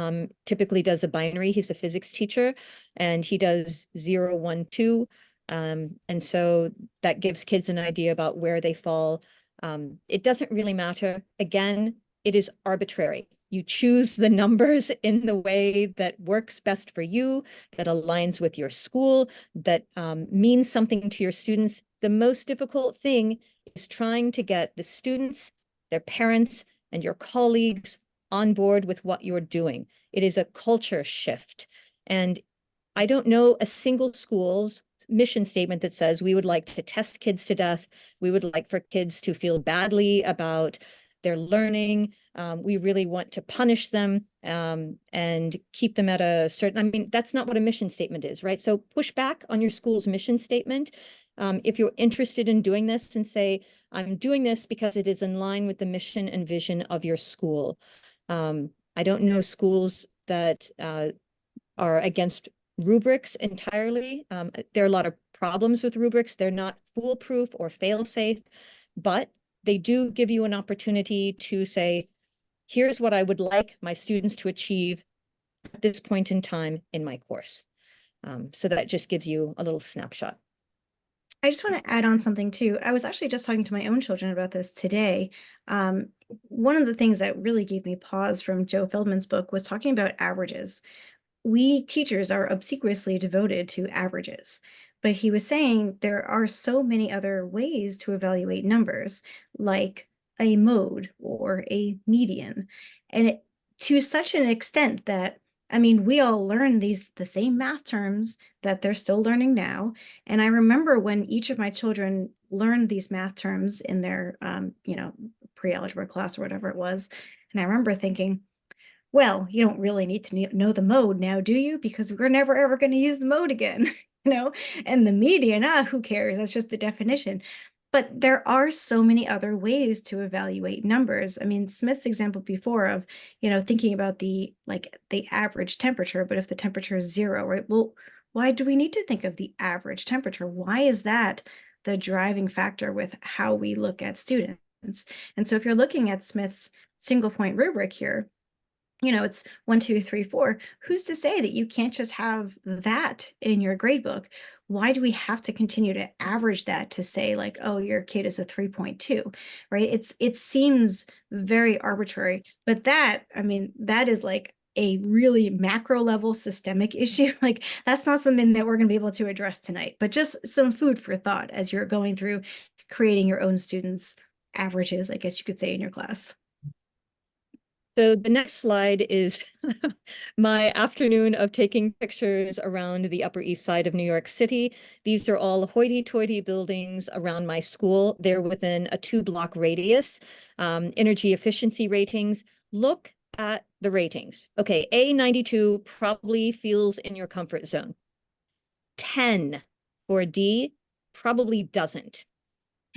typically does a binary. He's a physics teacher, and he does 0, 1, 2. And so that gives kids an idea about where they fall. It doesn't really matter. Again, it is arbitrary. You choose the numbers in the way that works best for you, that aligns with your school, that means something to your students. The most difficult thing is trying to get the students, their parents, and your colleagues on board with what you're doing. It is a culture shift. And I don't know a single school's mission statement that says we would like to test kids to death. We would like for kids to feel badly about their learning. We really want to punish them and keep them at a certain, I mean, that's not what a mission statement is, right? So push back on your school's mission statement. If you're interested in doing this, and say, I'm doing this because it is in line with the mission and vision of your school. I don't know schools that are against rubrics entirely. There are a lot of problems with rubrics. They're not foolproof or fail-safe, but they do give you an opportunity to say, here's what I would like my students to achieve at this point in time in my course. So that just gives you a little snapshot. I just want to add on something too. I was actually just talking to my own children about this today. One of the things that really gave me pause from Joe Feldman's book was talking about averages. We teachers are obsequiously devoted to averages, but he was saying there are so many other ways to evaluate numbers, like a mode or a median, and to such an extent that, I mean, we all learn the same math terms that they're still learning now. And I remember when each of my children learned these math terms in their, pre-algebra class or whatever it was. And I remember thinking, well, you don't really need to know the mode now, do you? Because we're never ever going to use the mode again, and the median, who cares? That's just a definition. But there are so many other ways to evaluate numbers. I mean, Smith's example before of, thinking about the average temperature, but if the temperature is 0, right? Well, why do we need to think of the average temperature? Why is that the driving factor with how we look at students? And so if you're looking at Smith's single point rubric here, it's 1, 2, 3, 4. Who's to say that you can't just have that in your grade book? Why do we have to continue to average that to say like, oh, your kid is a 3.2, right? It seems very arbitrary, but that is like a really macro level systemic issue. Like that's not something that we're going to be able to address tonight, but just some food for thought as you're going through creating your own students' averages, I guess you could say, in your class. So the next slide is my afternoon of taking pictures around the Upper East Side of New York City. These are all hoity-toity buildings around my school. They're within a 2-block radius. Energy efficiency ratings. Look at the ratings. Okay, A92 probably feels in your comfort zone. 10 for D probably doesn't,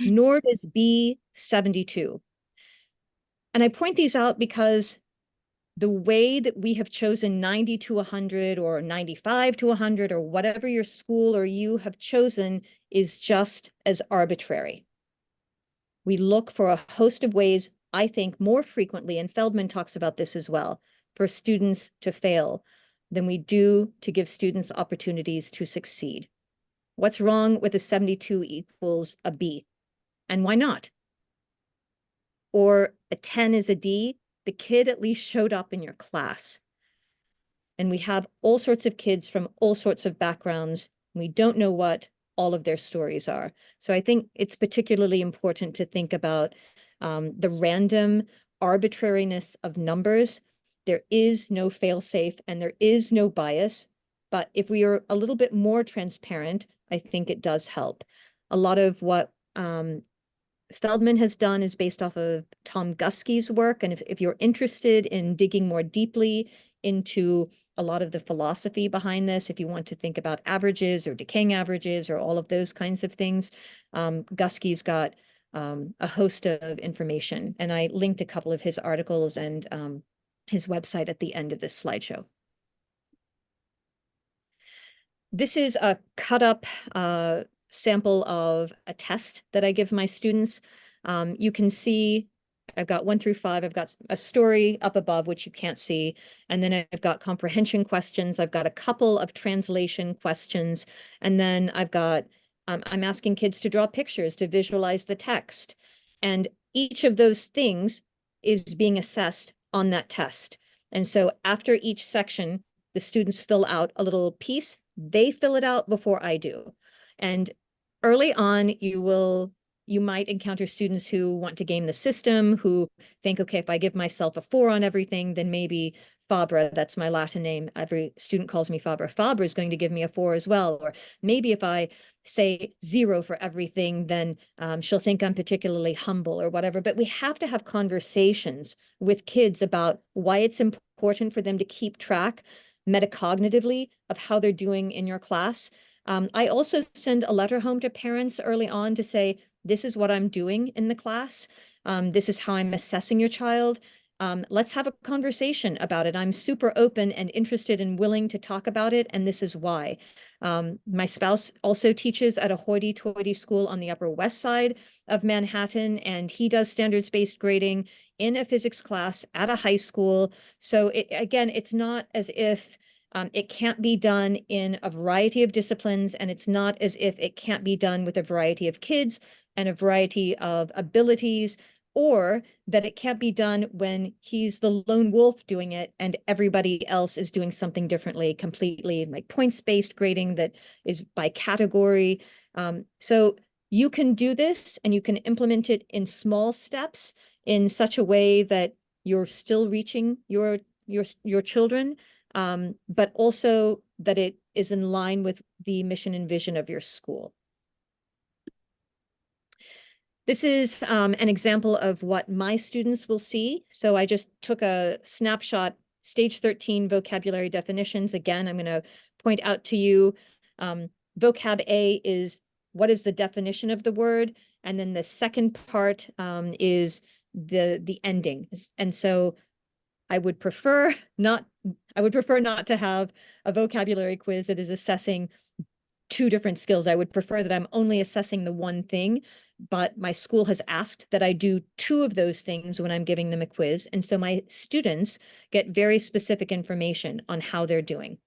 nor does B72. And I point these out because the way that we have chosen 90 to 100 or 95 to 100 or whatever your school or you have chosen is just as arbitrary. We look for a host of ways, I think more frequently, and Feldman talks about this as well, for students to fail than we do to give students opportunities to succeed. What's wrong with a 72 equals a B? And why not? Or a 10 is a D, the kid at least showed up in your class. And we have all sorts of kids from all sorts of backgrounds. We don't know what all of their stories are. So I think it's particularly important to think about the random arbitrariness of numbers. There is no fail-safe and there is no bias. But if we are a little bit more transparent, I think it does help. A lot of what Feldman has done is based off of Tom Guskey's work. And if you're interested in digging more deeply into a lot of the philosophy behind this, if you want to think about averages or decaying averages or all of those kinds of things, Guskey's got a host of information. And I linked a couple of his articles and his website at the end of this slideshow. This is a cut up sample of a test that I give my students. You can see I've got 1 through 5. I've got a story up above, which you can't see. And then I've got comprehension questions. I've got a couple of translation questions. And then I've got, I'm asking kids to draw pictures to visualize the text. And each of those things is being assessed on that test. And so after each section, the students fill out a little piece. They fill it out before I do. And early on, you might encounter students who want to game the system, who think, okay, if I give myself a 4 on everything, then maybe Fabra, that's my Latin name. Every student calls me Fabra. Fabra is going to give me a 4 as well. Or maybe if I say 0 for everything, then she'll think I'm particularly humble or whatever. But we have to have conversations with kids about why it's important for them to keep track metacognitively of how they're doing in your class. I also send a letter home to parents early on to say, this is what I'm doing in the class. This is how I'm assessing your child. Let's have a conversation about it. I'm super open and interested and willing to talk about it, and this is why. My spouse also teaches at a hoity-toity school on the Upper West Side of Manhattan, and he does standards-based grading in a physics class at a high school. So again, it's not as if it can't be done in a variety of disciplines, and it's not as if it can't be done with a variety of kids and a variety of abilities, or that it can't be done when he's the lone wolf doing it and everybody else is doing something differently, completely like points-based grading that is by category. So you can do this and you can implement it in small steps in such a way that you're still reaching your children, but also that it is in line with the mission and vision of your school. This is an example of what my students will see. So I just took a snapshot, stage 13 vocabulary definitions. Again, I'm going to point out to you, vocab A is what is the definition of the word? And then the second part is the ending. And so I would prefer not to have a vocabulary quiz that is assessing 2 different skills. I would prefer that I'm only assessing the one thing, but my school has asked that I do 2 of those things when I'm giving them a quiz. And so my students get very specific information on how they're doing.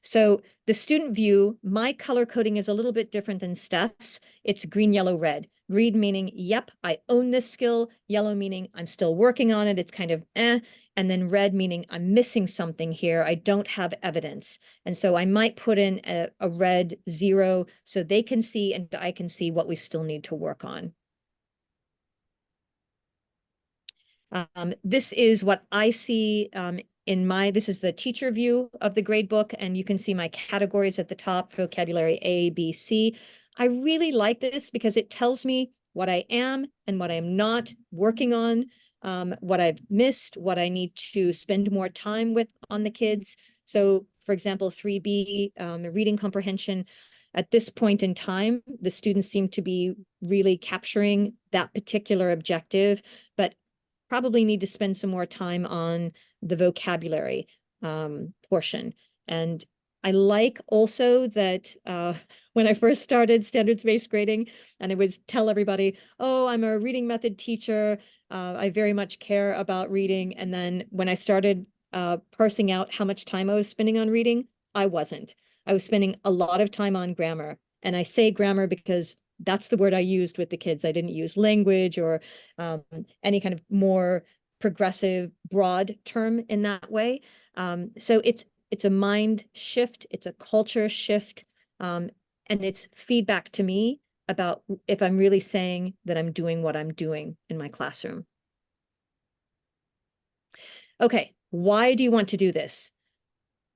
So the student view, my color coding is a little bit different than Steph's. It's green, yellow, red. Green meaning, yep, I own this skill. Yellow meaning I'm still working on it. It's kind of eh. And then red meaning I'm missing something here. I don't have evidence. And so I might put in a red 0 so they can see and I can see what we still need to work on. This is what I see this is the teacher view of the grade book, and you can see my categories at the top, vocabulary A, B, C. I really like this because it tells me what I am and what I am not working on, what I've missed, what I need to spend more time with on the kids. So for example, 3B, reading comprehension, at this point in time, the students seem to be really capturing that particular objective, but probably need to spend some more time on the vocabulary portion. And I like also that when I first started standards-based grading, and I would tell everybody, oh, I'm a reading method teacher. I very much care about reading. And then when I started parsing out how much time I was spending on reading, I wasn't. I was spending a lot of time on grammar. And I say grammar because that's the word I used with the kids. I didn't use language or any kind of more progressive, broad term in that way. So it's a mind shift, it's a culture shift, and it's feedback to me about if I'm really saying that I'm doing what I'm doing in my classroom. Okay, why do you want to do this?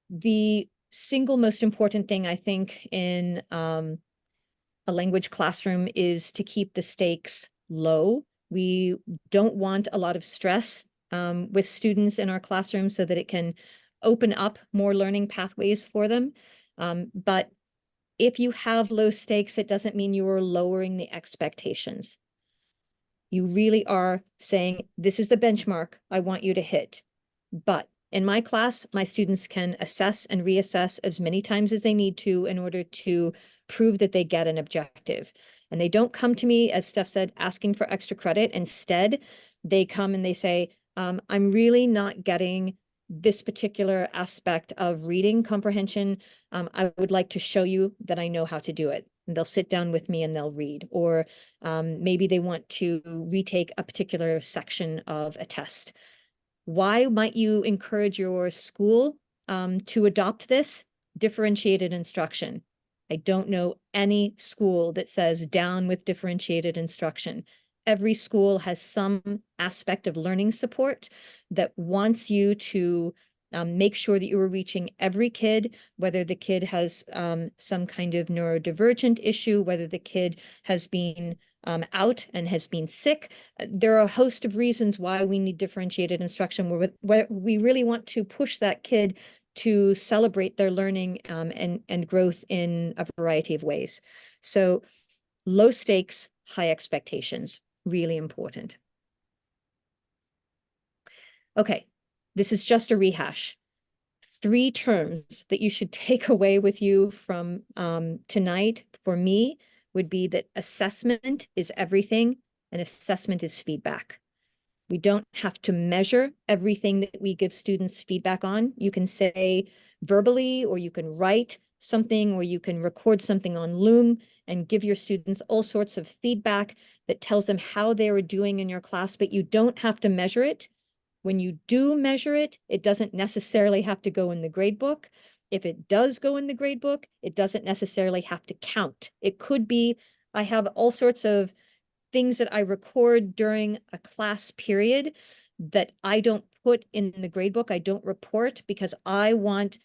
The single most important thing I think in a language classroom is to keep the stakes low. We don't want a lot of stress with students in our classroom so that it can open up more learning pathways for them. But if you have low stakes, it doesn't mean you are lowering the expectations. You really are saying, this is the benchmark I want you to hit. But in my class, my students can assess and reassess as many times as they need to in order to prove that they get an objective. And they don't come to me, as Steph said, asking for extra credit. Instead, they come and they say, I'm really not getting this particular aspect of reading comprehension. I would like to show you that I know how to do it. And they'll sit down with me and they'll read. Or maybe they want to retake a particular section of a test. Why might you encourage your school to adopt this? Differentiated instruction. I don't know any school that says down with differentiated instruction. Every school has some aspect of learning support that wants you to Make sure that you are reaching every kid, whether the kid has some kind of neurodivergent issue, whether the kid has been out and has been sick. There are a host of reasons why we need differentiated instruction, where we really want to push that kid to celebrate their learning and growth in a variety of ways. So low stakes, high expectations, really important. Okay, this is just a rehash. 3 terms that you should take away with you from tonight for me would be that assessment is everything and assessment is feedback. We don't have to measure everything that we give students feedback on. You can say verbally, or you can write something, or you can record something on Loom and give your students all sorts of feedback that tells them how they are doing in your class, but you don't have to measure it. When you do measure it, it doesn't necessarily have to go in the grade book. If it does go in the grade book, it doesn't necessarily have to count. It could be, I have all sorts of things that I record during a class period that I don't put in the grade book. I don't report because I want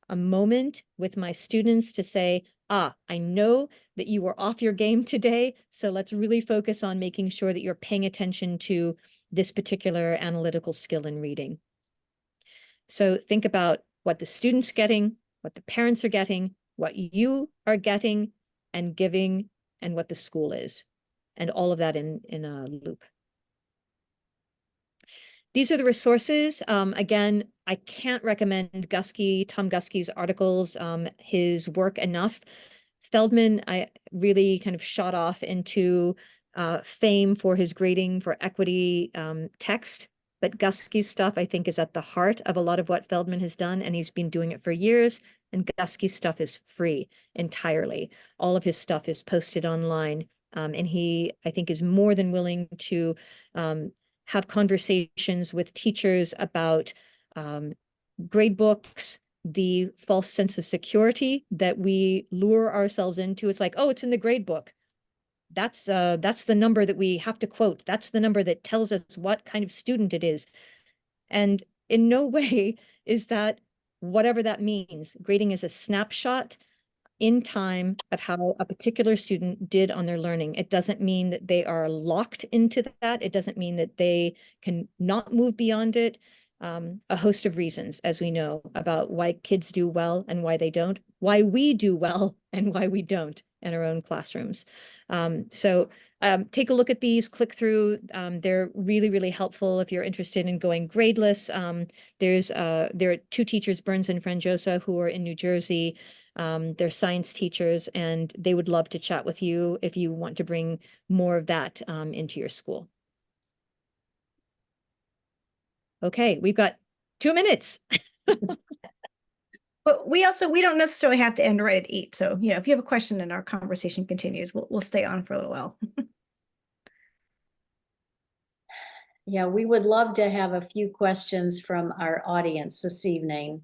a moment with my students to say, I know that you were off your game today, so let's really focus on making sure that you're paying attention to this particular analytical skill in reading. So think about what the student's getting, what the parents are getting, what you are getting and giving, and what the school is, and all of that in a loop. These are the resources. Again, I can't recommend Tom Guskey's articles, his work enough. Feldman, I really kind of shot off into fame for his grading for equity text. But Guskey's stuff, I think, is at the heart of a lot of what Feldman has done, and he's been doing it for years. And Guskey's stuff is free entirely. All of his stuff is posted online. And he, I think, is more than willing to have conversations with teachers about grade books, the false sense of security that we lure ourselves into. It's like, oh, it's in the grade book. That's the number that we have to quote. That's the number that tells us what kind of student it is. And in no way is that whatever that means. Grading is a snapshot in time of how a particular student did on their learning. It doesn't mean that they are locked into that. It doesn't mean that they can not move beyond it. A host of reasons, as we know, about why kids do well and why they don't, why we do well and why we don't in our own classrooms. So take a look at these, click through. They're really, really helpful if you're interested in going gradeless. There are 2 teachers, Burns and Franjosa, who are in New Jersey. They're science teachers, and they would love to chat with you if you want to bring more of that into your school. Okay, we've got 2 minutes. But we don't necessarily have to end right at 8. So, if you have a question and our conversation continues, we'll stay on for a little while. Yeah, we would love to have a few questions from our audience this evening.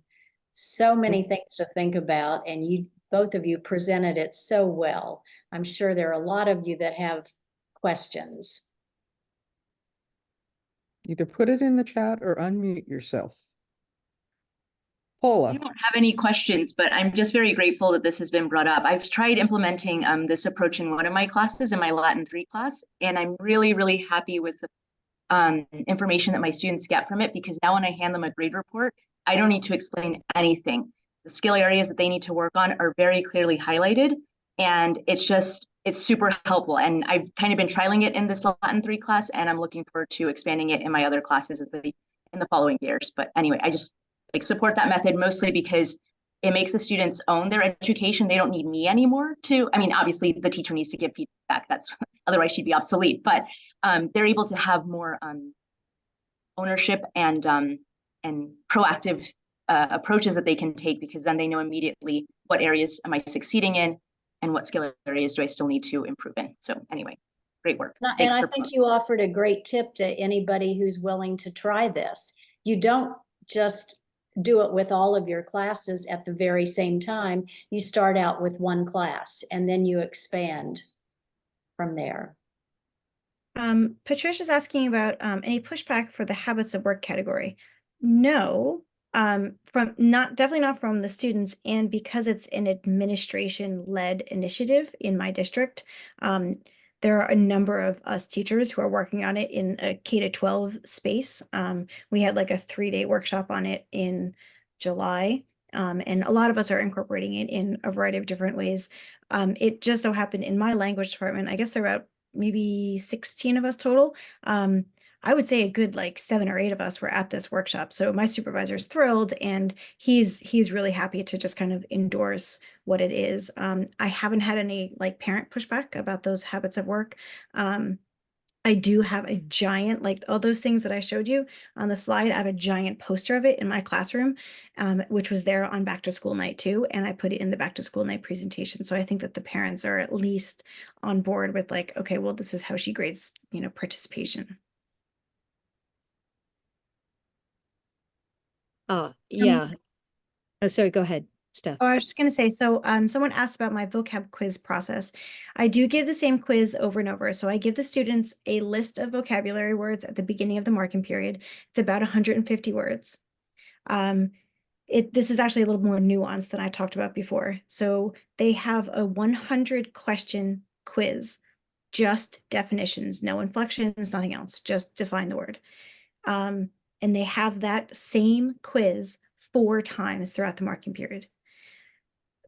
So many things to think about, and both of you presented it so well. I'm sure there are a lot of you that have questions. Either put it in the chat or unmute yourself. I Paula. don't have any questions, but I'm just very grateful that this has been brought up. I've tried implementing this approach in one of my classes, in my Latin 3 class, and I'm really, really happy with the information that my students get from it, because now when I hand them a grade report, I don't need to explain anything. The skill areas that they need to work on are very clearly highlighted, and it's super helpful. And I've kind of been trialing it in this Latin 3 class, and I'm looking forward to expanding it in my other classes in the following years. But anyway, I just support that method mostly because it makes the students own their education. They don't need me anymore obviously the teacher needs to give feedback. Otherwise she'd be obsolete, but they're able to have more ownership and proactive approaches that they can take, because then they know immediately what areas am I succeeding in and what skill areas do I still need to improve in. So anyway, great work. And I think you offered a great tip to anybody who's willing to try this. You don't just do it with all of your classes at the very same time. You start out with one class and then you expand from there. Patricia's asking about any pushback for the habits of work category. No, definitely not from the students, and because it's an administration-led initiative in my district, there are a number of us teachers who are working on it in a K-12 space. We had like a 3-day workshop on it in July, and a lot of us are incorporating it in a variety of different ways. It just so happened in my language department, I guess there are about maybe 16 of us total. I would say a good like 7 or 8 of us were at this workshop. So my supervisor's thrilled, and he's really happy to just kind of endorse what it is. I haven't had any like parent pushback about those habits of work. I do have a giant, like all those things that I showed you on the slide, I have a giant poster of it in my classroom, which was there on back to school night too. And I put it in the back to school night presentation. So I think that the parents are at least on board with like, okay, well, this is how she grades, participation. Yeah. Oh, sorry, go ahead, Steph. Oh, I was just going to say, so someone asked about my vocab quiz process. I do give the same quiz over and over. So I give the students a list of vocabulary words at the beginning of the marking period. It's about 150 words. This is actually a little more nuanced than I talked about before. So they have a 100 question quiz, just definitions, no inflections, nothing else, just define the word. And they have that same quiz 4 times throughout the marking period.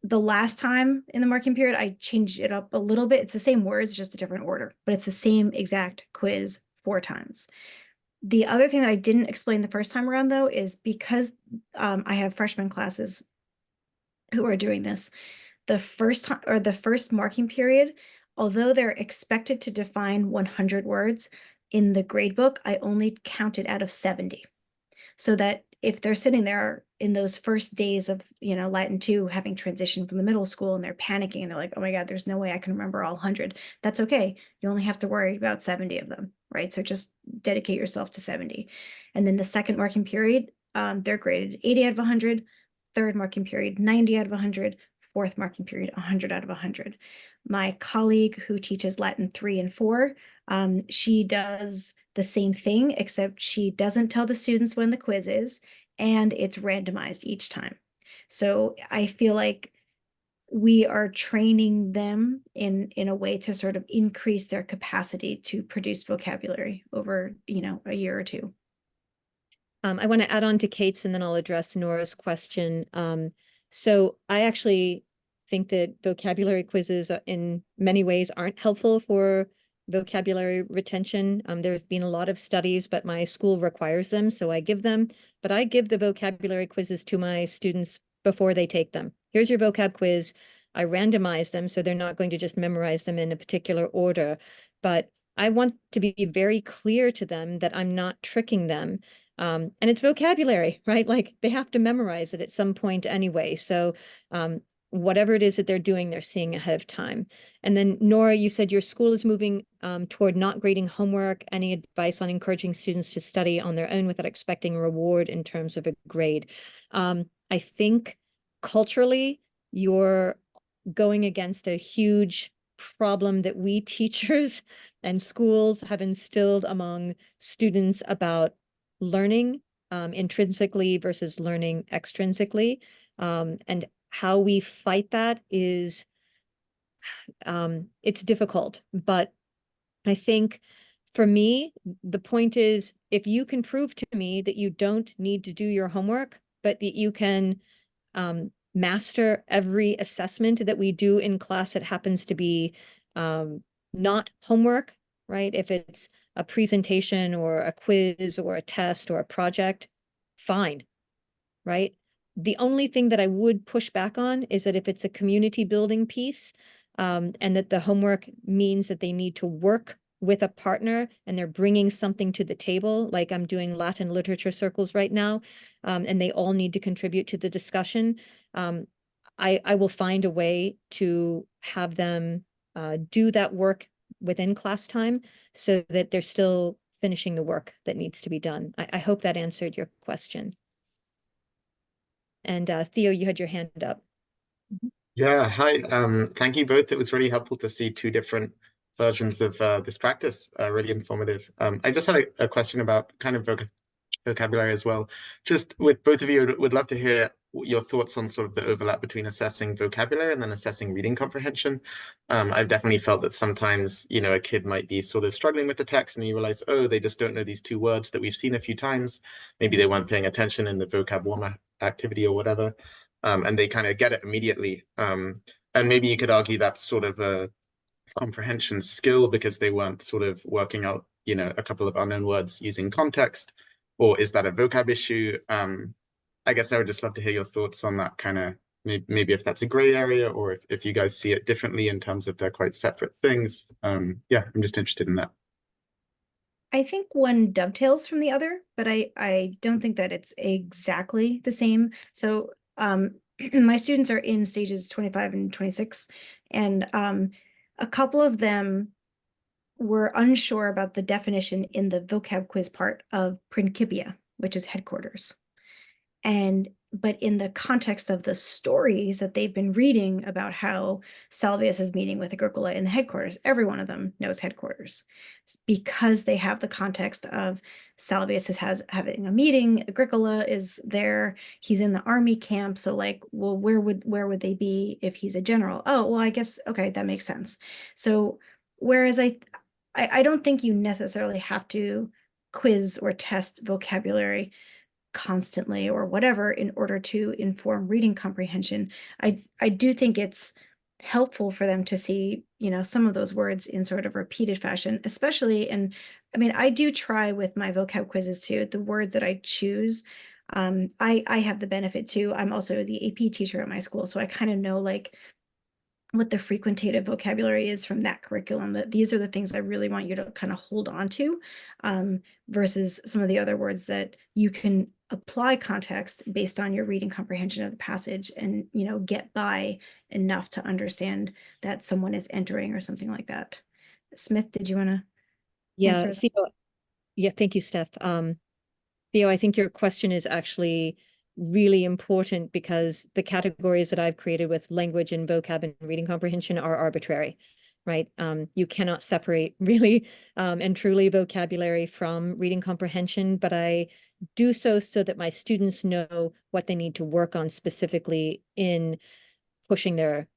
The last time in the marking period, I changed it up a little bit. It's the same words, just a different order, but it's the same exact quiz 4 times. The other thing that I didn't explain the first time around, though, is because I have freshman classes who are doing this, the first marking period, although they're expected to define 100 words, in the grade book, I only counted out of 70. So that if they're sitting there in those first days of, Latin 2, having transitioned from the middle school, and they're panicking and they're like, oh my God, there's no way I can remember all 100. That's okay. You only have to worry about 70 of them, right? So just dedicate yourself to 70. And then the second marking period, they're graded 80 out of 100, third marking period, 90 out of 100, fourth marking period, 100 out of 100. My colleague who teaches Latin 3 and 4, she does the same thing, except she doesn't tell the students when the quiz is, and it's randomized each time. So I feel like we are training them in a way to sort of increase their capacity to produce vocabulary over, a year or two. I want to add on to Kate's, and then I'll address Nora's question. So I actually think that vocabulary quizzes in many ways aren't helpful for vocabulary retention. There have been a lot of studies, but my school requires them, so I give them. But I give the vocabulary quizzes to my students before they take them. Here's your vocab quiz. I randomize them, so they're not going to just memorize them in a particular order. But I want to be very clear to them that I'm not tricking them. And it's vocabulary, right? Like they have to memorize it at some point anyway. So whatever it is that they're doing, they're seeing ahead of time. And then Nora, you said your school is moving toward not grading homework. Any advice on encouraging students to study on their own without expecting a reward in terms of a grade? I think culturally, you're going against a huge problem that we teachers and schools have instilled among students about learning intrinsically versus learning extrinsically. And how we fight that is, it's difficult. But I think for me, the point is, if you can prove to me that you don't need to do your homework, but that you can master every assessment that we do in class that happens to be not homework, right? If it's a presentation or a quiz or a test or a project, fine, right? The only thing that I would push back on is that if it's a community building piece, and that the homework means that they need to work with a partner and they're bringing something to the table, like I'm doing Latin literature circles right now, and they all need to contribute to the discussion, I will find a way to have them do that work within class time so that they're still finishing the work that needs to be done. I hope that answered your question. And Theo, you had your hand up. Yeah, hi. Thank you both. It was really helpful to see 2 different versions of this practice. Really informative. I just had a question about kind of vocabulary as well. Just with both of you, would love to hear your thoughts on sort of the overlap between assessing vocabulary and then assessing reading comprehension. I've definitely felt that sometimes, you know, a kid might be sort of struggling with the text and you realize, oh, they just don't know these two words that we've seen a few times. Maybe they weren't paying attention in the vocab warm activity or whatever, and they kind of get it immediately. And maybe you could argue that's sort of a comprehension skill because they weren't sort of working out, you know, a couple of unknown words using context, or is that a vocab issue? I guess I would just love to hear your thoughts on that kind of, maybe if that's a gray area or if you guys see it differently in terms of they're quite separate things. Yeah, I'm just interested in that. I think one dovetails from the other, but I don't think that it's exactly the same. So my students are in stages 25 and 26, and a couple of them were unsure about the definition in the vocab quiz part of Principia, which is headquarters. But in the context of the stories that they've been reading about how Salvius is meeting with Agricola in the headquarters, every one of them knows headquarters because they have the context of Salvius is having a meeting, Agricola is there, he's in the army camp, so like, well, where would they be if he's a general? Oh, well, I guess, okay, that makes sense. So whereas I don't think you necessarily have to quiz or test vocabulary constantly or whatever in order to inform reading comprehension. I do think it's helpful for them to see, you know, some of those words in sort of repeated fashion, especially, and I mean, I do try with my vocab quizzes too, the words that I choose. I have the benefit too. I'm also the AP teacher at my school, so I kind of know like what the frequentative vocabulary is from that curriculum, that these are the things I really want you to kind of hold on to, versus some of the other words that you can apply context based on your reading comprehension of the passage and, you know, get by enough to understand that someone is entering or something like that. Smith, did you want to Yeah, answer that? Theo, yeah, thank you, Steph. Theo, I think your question is actually really important because the categories that I've created with language and vocab and reading comprehension are arbitrary, right? You cannot separate really and truly vocabulary from reading comprehension, but I do so that my students know what they need to work on specifically in pushing their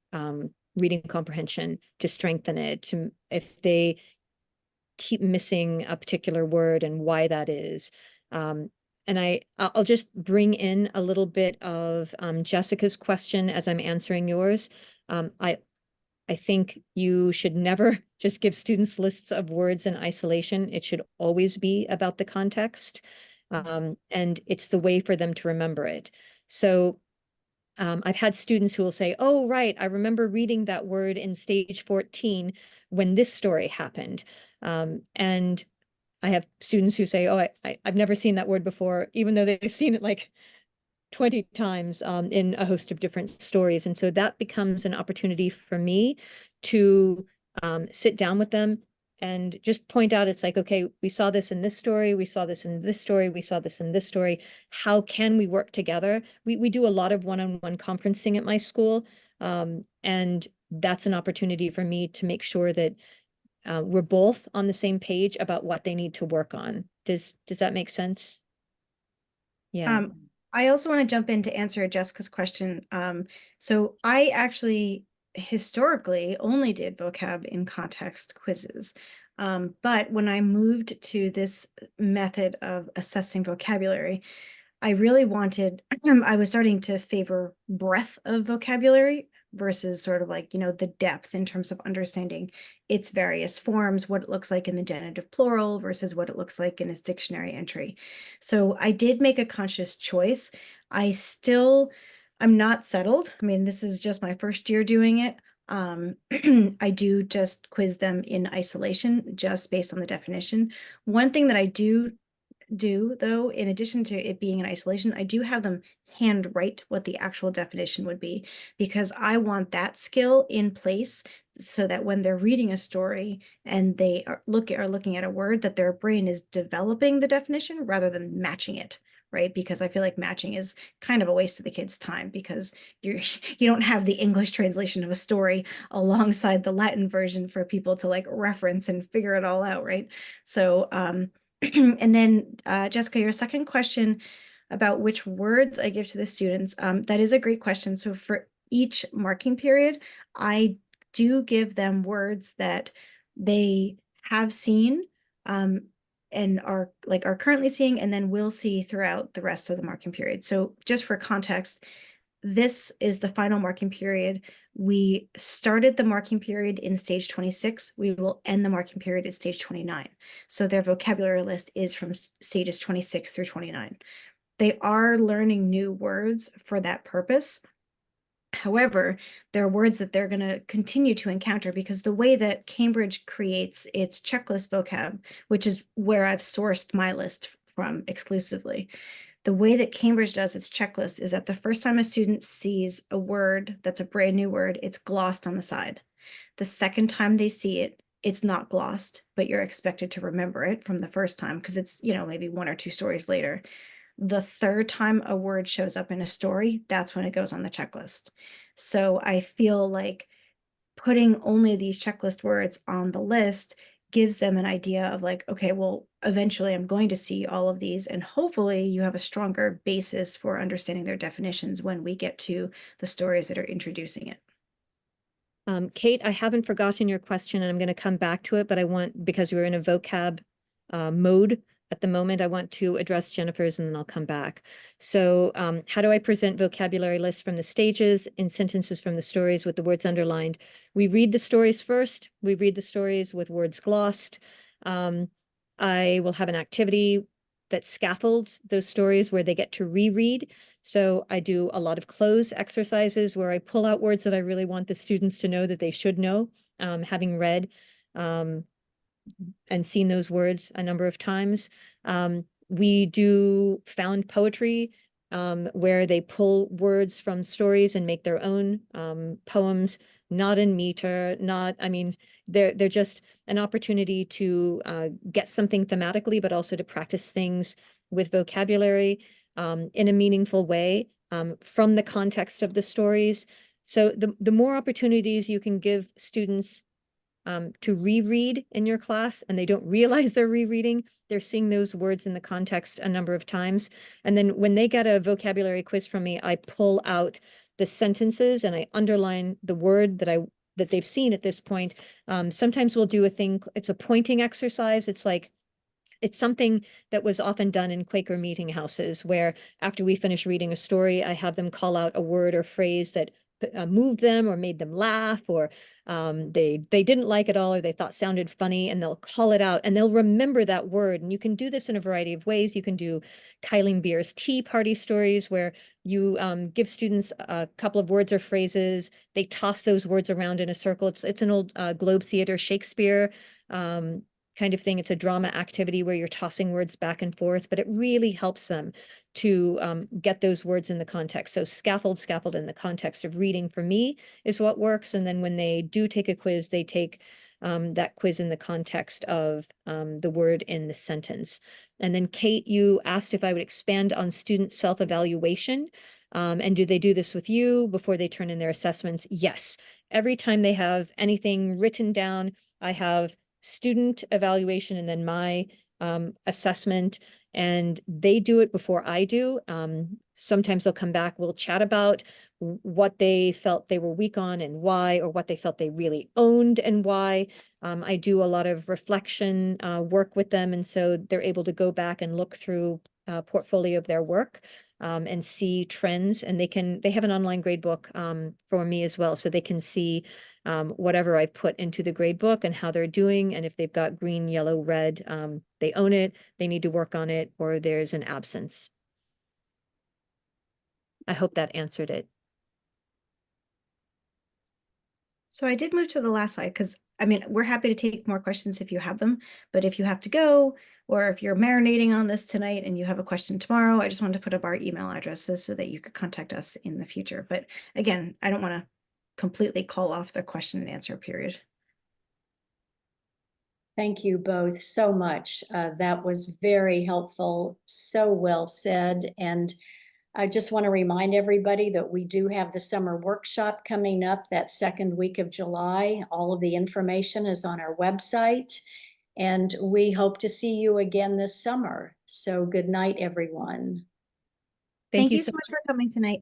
reading comprehension to strengthen it, to if they keep missing a particular word and why that is. And I'll just bring in a little bit of Jessica's question as I'm answering yours. I think you should never just give students lists of words in isolation. It should always be about the context. And it's the way for them to remember it. So I've had students who will say, oh, right, I remember reading that word in stage 14 when this story happened. And I have students who say, oh, I've never seen that word before, even though they've seen it like 20 times in a host of different stories. And so that becomes an opportunity for me to sit down with them and just point out, it's like, okay, we saw this in this story, we saw this in this story, we saw this in this story. How can we work together? We do a lot of one-on-one conferencing at my school. And that's an opportunity for me to make sure that we're both on the same page about what they need to work on. Does that make sense? Yeah. I also want to jump in to answer Jessica's question. So I actually historically only did vocab in context quizzes. But when I moved to this method of assessing vocabulary, I really wanted, I was starting to favor breadth of vocabulary versus sort of like, you know, the depth in terms of understanding its various forms, what it looks like in the genitive plural versus what it looks like in its dictionary entry. So I did make a conscious choice. I'm not settled. I mean, this is just my first year doing it. I do just quiz them in isolation, just based on the definition. One thing that I do though, in addition to it being in isolation, I do have them handwrite what the actual definition would be, because I want that skill in place so that when they're reading a story and they are looking at a word, that their brain is developing the definition rather than matching it, right? Because I feel like matching is kind of a waste of the kids' time, because you don't have the English translation of a story alongside the Latin version for people to like reference and figure it all out, right? So And then Jessica, your second question about which words I give to the students, that is a great question. So for each marking period, I do give them words that they have seen and are currently seeing and then will see throughout the rest of the marking period. So just for context, this is the final marking period. We started the marking period in stage 26. We will end the marking period at stage 29. So their vocabulary list is from stages 26 through 29. They are learning new words for that purpose. However, there are words that they're going to continue to encounter because the way that Cambridge creates its checklist vocab, which is where I've sourced my list from exclusively, the way that Cambridge does its checklist is that the first time a student sees a word that's a brand new word, it's glossed on the side. The second time they see it, it's not glossed, but you're expected to remember it from the first time because it's, maybe 1 or 2 stories later. The third time a word shows up in a story, that's when it goes on the checklist. So I feel like putting only these checklist words on the list gives them an idea of like, okay, well, eventually I'm going to see all of these, and hopefully you have a stronger basis for understanding their definitions when we get to the stories that are introducing it. Kate, I haven't forgotten your question, and I'm going to come back to it, but because we're in a vocab mode at the moment, I want to address Jennifer's and then I'll come back. So how do I present vocabulary lists from the stages in sentences from the stories with the words underlined? We read the stories first. We read the stories with words glossed. I will have an activity that scaffolds those stories where they get to reread. So I do a lot of close exercises where I pull out words that I really want the students to know that they should know, having read and seen those words a number of times. We do found poetry where they pull words from stories and make their own poems, not in meter, they're just an opportunity to get something thematically, but also to practice things with vocabulary in a meaningful way from the context of the stories. So the more opportunities you can give students to reread in your class and they don't realize they're rereading, they're seeing those words in the context a number of times. And then when they get a vocabulary quiz from me, I pull out the sentences and I underline the word that they've seen at this point. Sometimes we'll do a thing, it's a pointing exercise. It's something that was often done in Quaker meeting houses where after we finish reading a story, I have them call out a word or phrase that moved them or made them laugh, or they didn't like it all, or they thought sounded funny, and they'll call it out and they'll remember that word. And you can do this in a variety of ways. You can do Kyling Beer's tea party stories where you give students a couple of words or phrases. They toss those words around in a circle. It's an old Globe Theater Shakespeare kind of thing. It's a drama activity where you're tossing words back and forth, but it really helps them to get those words in the context. So scaffold in the context of reading for me is what works. And then when they do take a quiz, they take that quiz in the context of the word in the sentence. And then Kate, you asked if I would expand on student self-evaluation. And do they do this with you before they turn in their assessments? Yes. Every time they have anything written down, I have student evaluation and then my assessment, and they do it before I do. Sometimes they'll come back, we'll chat about what they felt they were weak on and why, or what they felt they really owned and why. I do a lot of reflection work with them, and so they're able to go back and look through a portfolio of their work and see trends, and they have an online grade book for me as well, so they can see whatever I put into the grade book and how they're doing. And if they've got green, yellow, red, they own it, they need to work on it, or there's an absence. I hope that answered it. So I did move to the last slide because we're happy to take more questions if you have them, but if you have to go, or if you're marinating on this tonight and you have a question tomorrow, I just wanted to put up our email addresses so that you could contact us in the future. But again, I don't want to completely call off the question and answer period. Thank you both so much. That was very helpful, so well said. And I just want to remind everybody that we do have the summer workshop coming up that second week of July. All of the information is on our website. And we hope to see you again this summer. So good night, everyone. Thank you so much for coming tonight.